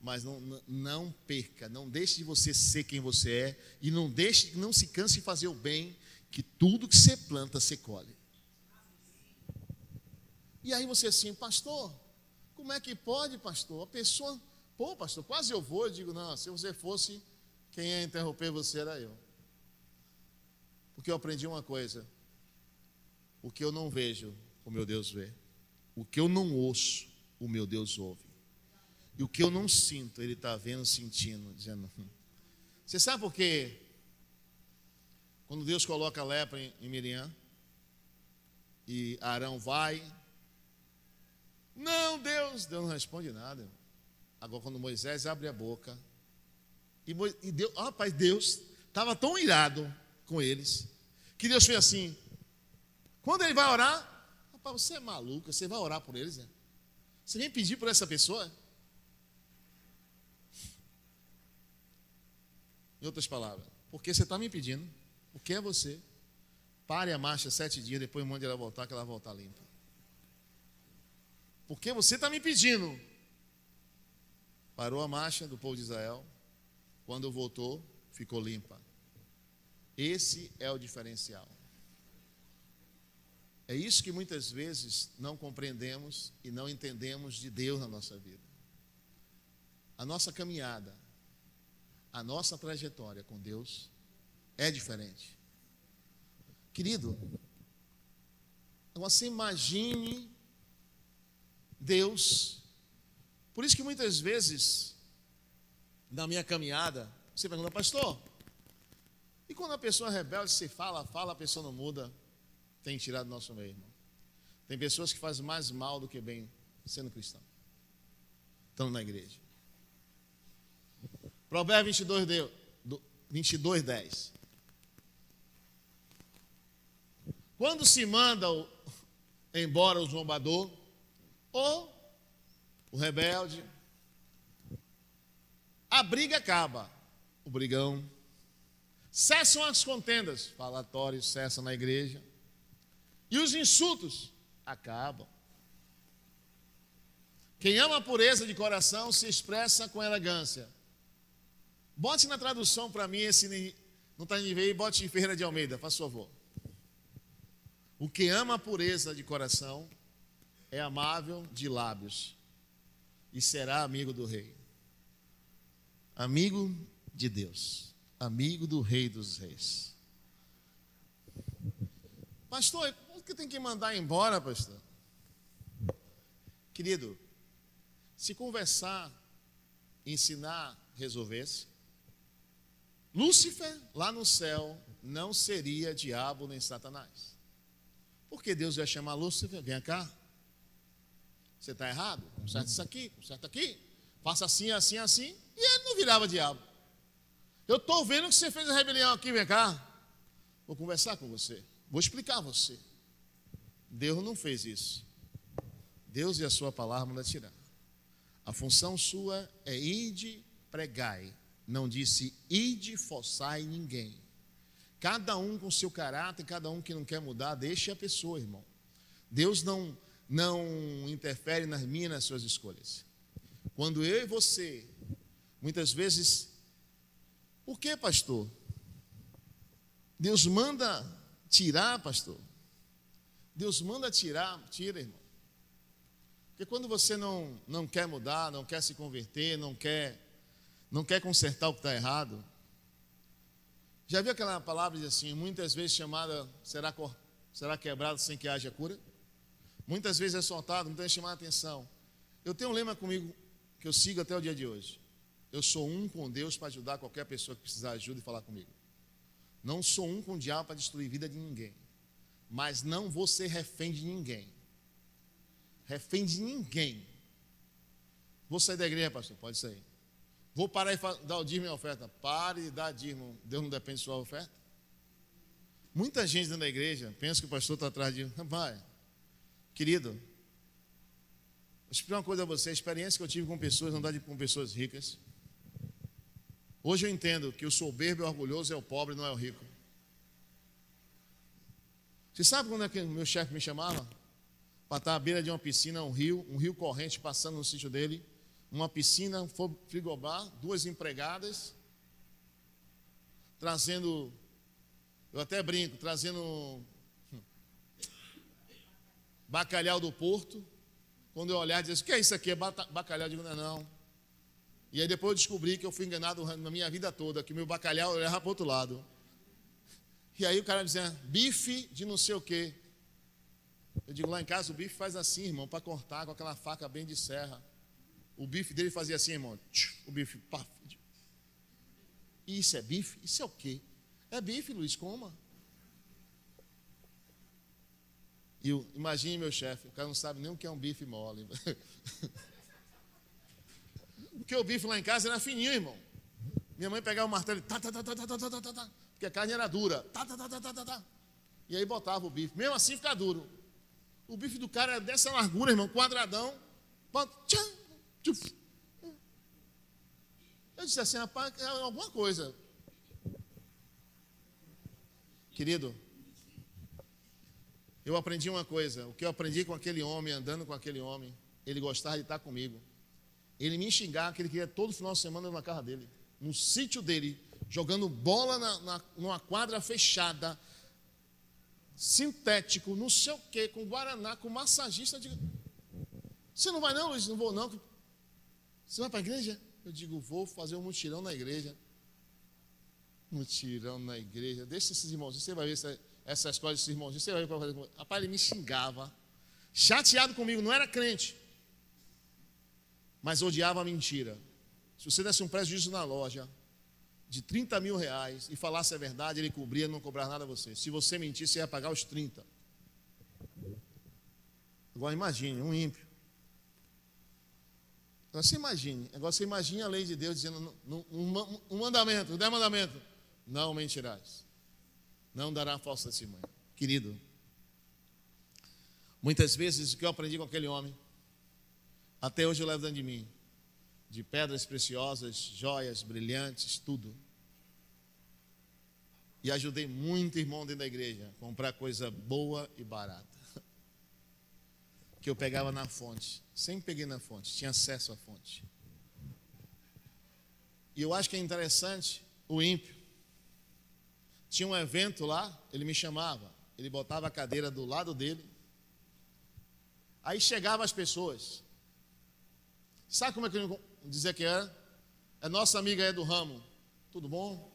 Mas não perca, não deixe de você ser quem você é, e não se canse de fazer o bem, que tudo que você planta, você colhe. E aí você assim, pastor, como é que pode, pastor? A pessoa, pô, pastor, quase eu vou. Eu digo, não, se você fosse, quem ia interromper você era eu. Porque eu aprendi uma coisa: o que eu não vejo, o meu Deus vê. O que eu não ouço, o meu Deus ouve. E o que eu não sinto, Ele está vendo, sentindo, dizendo. Você sabe por quê? Quando Deus coloca a lepra em Miriam, e Arão vai, não, Deus não responde nada. Agora quando Moisés abre a boca, e Deus, rapaz, Deus estava tão irado com eles, que Deus fez assim, quando ele vai orar, rapaz, você é maluco, você vai orar por eles, né? Você vem pedir por essa pessoa? Em outras palavras, porque você está me pedindo, o que é você? Pare a marcha 7 dias, depois mande ela voltar, que ela vai voltar limpa. Porque você está me pedindo. Parou a marcha do povo de Israel. Quando voltou, ficou limpa. Esse é o diferencial. É isso que muitas vezes não compreendemos e não entendemos de Deus na nossa vida. A nossa caminhada, a nossa trajetória com Deus é diferente. Querido, você imagine Deus. Por isso que muitas vezes, na minha caminhada, você pergunta, pastor, e quando a pessoa é rebelde, você fala, a pessoa não muda, tem tirado do nosso meio, irmão. Tem pessoas que fazem mais mal do que bem sendo cristão. Estão na igreja. Provérbios 22, 10. Quando se manda embora o zombador, ou o rebelde, a briga acaba, o brigão, cessam as contendas, falatórios cessam na igreja, e os insultos acabam. Quem ama a pureza de coração se expressa com elegância. Bote na tradução para mim esse, não está em veio, bote em Ferreira de Almeida, faz favor. O que ama a pureza de coração é amável de lábios e será amigo do rei. Amigo de Deus, amigo do Rei dos Reis. Pastor, por que tem que mandar embora, pastor? Querido, se conversar, ensinar, resolvesse, Lúcifer lá no céu não seria diabo nem Satanás. Porque Deus ia chamar Lúcifer, vem cá, você está errado, conserta isso aqui, conserta aqui, faça assim, assim, assim, e ele não virava diabo. Eu estou vendo que você fez a rebelião aqui, vem cá, vou conversar com você, vou explicar a você. Deus não fez isso. Deus e a sua palavra manda tirar. A função sua é ide, pregai. Não disse ide, forçai ninguém. Cada um com seu caráter, cada um que não quer mudar, deixe a pessoa, irmão. Deus não interfere nas minhas e nas suas escolhas. Quando eu e você, muitas vezes, por que, pastor? Deus manda tirar, pastor. Deus manda tirar, tira, irmão. Porque quando você não quer mudar, não quer se converter, não quer consertar o que está errado. Já viu aquela palavra diz assim, muitas vezes chamada, será quebrado sem que haja cura? Muitas vezes é soltado, muitas vezes chamar a atenção. Eu tenho um lema comigo que eu sigo até o dia de hoje. eu sou um com Deus para ajudar qualquer pessoa que precisar de ajuda e falar comigo. Não sou um com o diabo para destruir a vida de ninguém. Mas não vou ser refém de ninguém. Refém de ninguém. Vou sair da igreja, pastor? Pode sair. Vou parar e dar o dízimo e a oferta? Pare de dar dízimo. Deus não depende de sua oferta. Muita gente dentro da igreja pensa que o pastor está atrás de... Vai, querido, vou explicar uma coisa a você. A experiência que eu tive com pessoas, andar com pessoas ricas. Hoje eu entendo que o soberbo e o orgulhoso é o pobre, não é o rico. Você sabe quando é que o meu chefe me chamava? Para estar à beira de uma piscina, um rio corrente passando no sítio dele, uma piscina, frigobar, 2 empregadas, trazendo, eu até brinco, trazendo bacalhau do porto. Quando eu olhar e dizer, o que é isso aqui? É bacalhau? Eu digo, não é não. E aí depois eu descobri que eu fui enganado na minha vida toda, que meu bacalhau olhava para o outro lado. E aí o cara dizia, bife de não sei o quê. Eu digo, lá em casa o bife faz assim, irmão, para cortar com aquela faca bem de serra. O bife dele fazia assim, irmão. O bife, paf. Isso é bife? Isso é o quê? É bife, Luiz, coma. E imagine meu chefe, o cara não sabe nem o que é um bife mole. Porque o bife lá em casa era fininho, irmão. Minha mãe pegava o martelo e porque a carne era dura. E aí botava o bife. Mesmo assim fica duro. O bife do cara era dessa largura, irmão, quadradão. Eu disse assim, rapaz, é alguma coisa. Querido, eu aprendi uma coisa. O que eu aprendi com aquele homem, andando com aquele homem, ele gostava de estar comigo. Ele me xingava que ele queria todo final de semana na casa dele, no sítio dele, jogando bola numa quadra fechada, sintético, não sei o quê, com guaraná, com massagista. Eu digo, você não vai não, Luiz? Não vou não. Você vai para a igreja? Eu digo, vou fazer um mutirão na igreja. Mutirão na igreja. Deixa esses irmãozinhos, você vai ver essa história desses irmãozinhos, você vai ver para fazer. Rapaz, ele me xingava, chateado comigo, não era crente, mas odiava a mentira. Se você desse um prejuízo na loja de 30 mil reais e falasse a verdade, ele cobria, não cobrava nada a você. Se você mentisse, você ia pagar os 30. Agora imagine, um ímpio. Agora você imagine a lei de Deus dizendo um mandamento, um 10 mandamentos. Não mentirás. Não dará falsa testemunha. Querido, muitas vezes o que eu aprendi com aquele homem, até hoje eu levo dentro de mim, de pedras preciosas, joias, brilhantes, tudo. E ajudei muito irmão dentro da igreja a comprar coisa boa e barata. Que eu pegava na fonte. Sempre peguei na fonte, tinha acesso à fonte. E eu acho que é interessante, o ímpio. Tinha um evento lá, ele me chamava, ele botava a cadeira do lado dele. Aí chegavam as pessoas. Sabe como é que ele dizia que era? É nossa amiga aí do ramo. Tudo bom?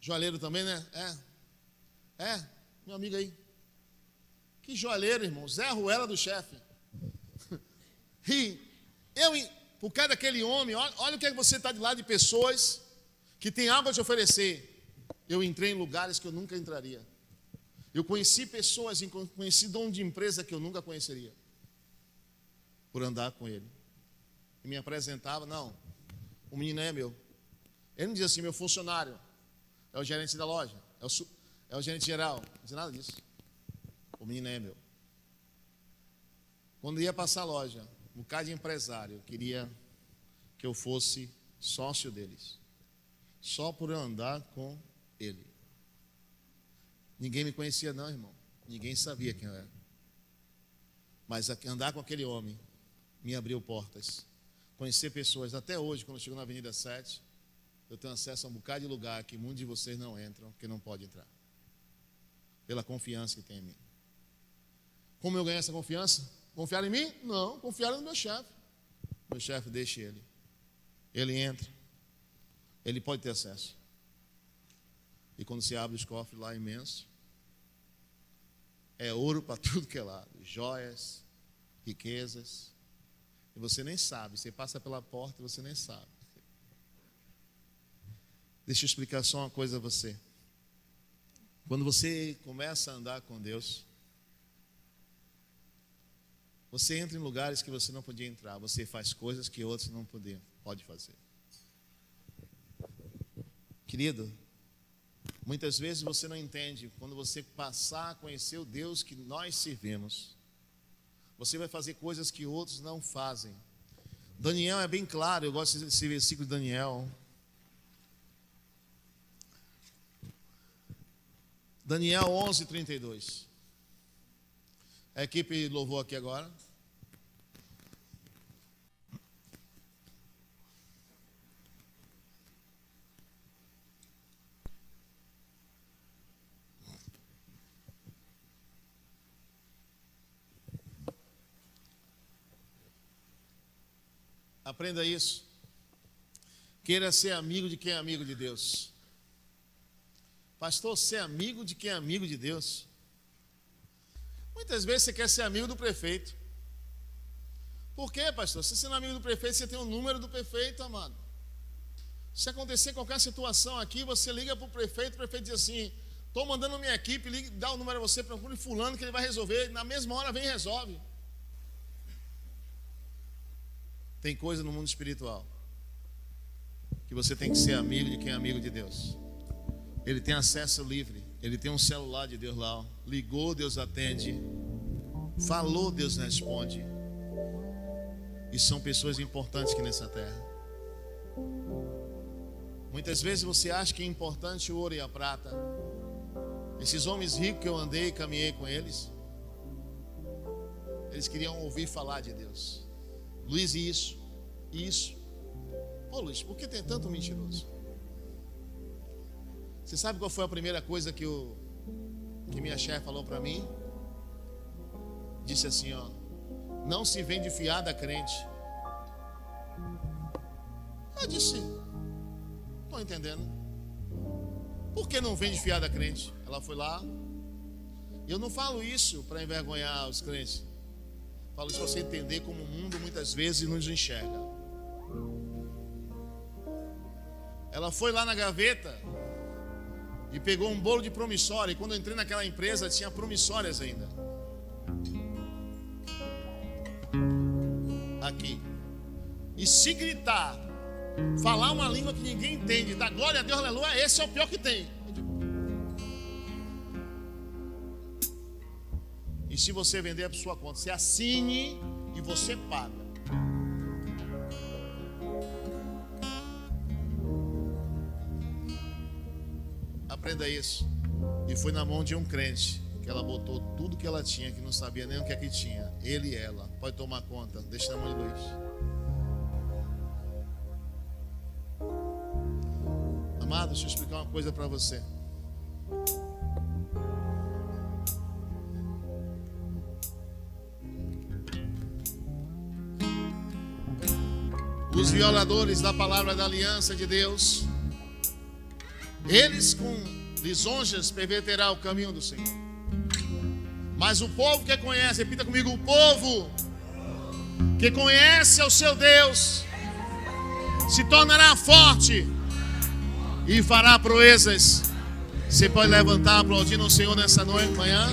Joalheiro também, né? Meu amigo aí. Que joalheiro, irmão. Zé Ruela do chefe. E eu, por causa daquele homem, olha o que é que você está de lado de pessoas que têm algo a te oferecer. Eu entrei em lugares que eu nunca entraria. Eu conheci pessoas, conheci dono de empresa que eu nunca conheceria. Por andar com ele. E me apresentava, não, o menino é meu. Ele não dizia assim, meu funcionário, é o gerente da loja, é o gerente geral, não dizia nada disso. O menino é meu. Quando ia passar a loja, um bocado de empresário queria que eu fosse sócio deles. Só por eu andar com ele. Ninguém me conhecia não, irmão. Ninguém sabia quem eu era. Mas andar com aquele homem me abriu portas. Conhecer pessoas, até hoje, quando eu chego na Avenida 7, eu tenho acesso a um bocado de lugar que muitos de vocês não entram, porque não pode entrar. Pela confiança que tem em mim. Como eu ganhei essa confiança? Confiar em mim? Não, confiar no meu chefe. Meu chefe, deixe ele. Ele entra. Ele pode ter acesso. E quando se abre os cofres lá imenso, é ouro para tudo que é lado. Joias, riquezas. e você nem sabe. Você passa pela porta e você nem sabe. Deixa eu explicar só uma coisa a você. Quando você começa a andar com Deus, você entra em lugares que você não podia entrar. Você faz coisas que outros não pode fazer. Querido, muitas vezes você não entende. Quando você passar a conhecer o Deus que nós servimos, você vai fazer coisas que outros não fazem. Daniel é bem claro. Eu gosto desse versículo de Daniel. Daniel 11:32. A equipe louvou aqui agora. Aprenda isso. Queira ser amigo de quem é amigo de Deus. Pastor, ser amigo de quem é amigo de Deus? Muitas vezes você quer ser amigo do prefeito. Por quê, pastor? Se você não é amigo do prefeito, você tem o número do prefeito, amado. Se acontecer qualquer situação aqui, você liga para o prefeito diz assim: estou mandando minha equipe, liga, dá o número a você, procure fulano que ele vai resolver. Na mesma hora vem e resolve. Tem coisa no mundo espiritual que você tem que ser amigo de quem é amigo de Deus. Ele tem acesso livre. Ele tem um celular de Deus lá. Ligou, Deus atende. Falou, Deus responde. E são pessoas importantes aqui nessa terra. Muitas vezes você acha que é importante o ouro e a prata. Esses homens ricos que eu andei e caminhei com eles, eles queriam ouvir falar de Deus. Luiz, isso. Ô Luiz, por que tem tanto mentiroso? Você sabe qual foi a primeira coisa que minha chefe falou para mim? Disse assim, ó: não se vende fiada a crente. Eu disse: estou entendendo. Por que não vende fiada a crente? Ela foi lá. Eu não falo isso para envergonhar os crentes. Falo isso para você entender como o mundo muitas vezes nos enxerga. Ela foi lá na gaveta e pegou um bolo de promissória. E quando eu entrei naquela empresa, tinha promissórias ainda. Aqui. E se gritar, falar uma língua que ninguém entende, dar glória a Deus, aleluia, esse é o pior que tem. E se você vender é por sua conta, você assine e você paga. Aprenda isso. E foi na mão de um crente que ela botou tudo que ela tinha, que não sabia nem o que é que tinha. Ele e ela. Pode tomar conta. Deixa na mão de Luiz. Amado, deixa eu explicar uma coisa para você. Os violadores da palavra da aliança de Deus, eles com lisonjas perverterão o caminho do Senhor. Mas o povo que conhece, repita comigo: o povo que conhece ao seu Deus se tornará forte e fará proezas. Você pode levantar aplaudindo o Senhor nessa noite, manhã.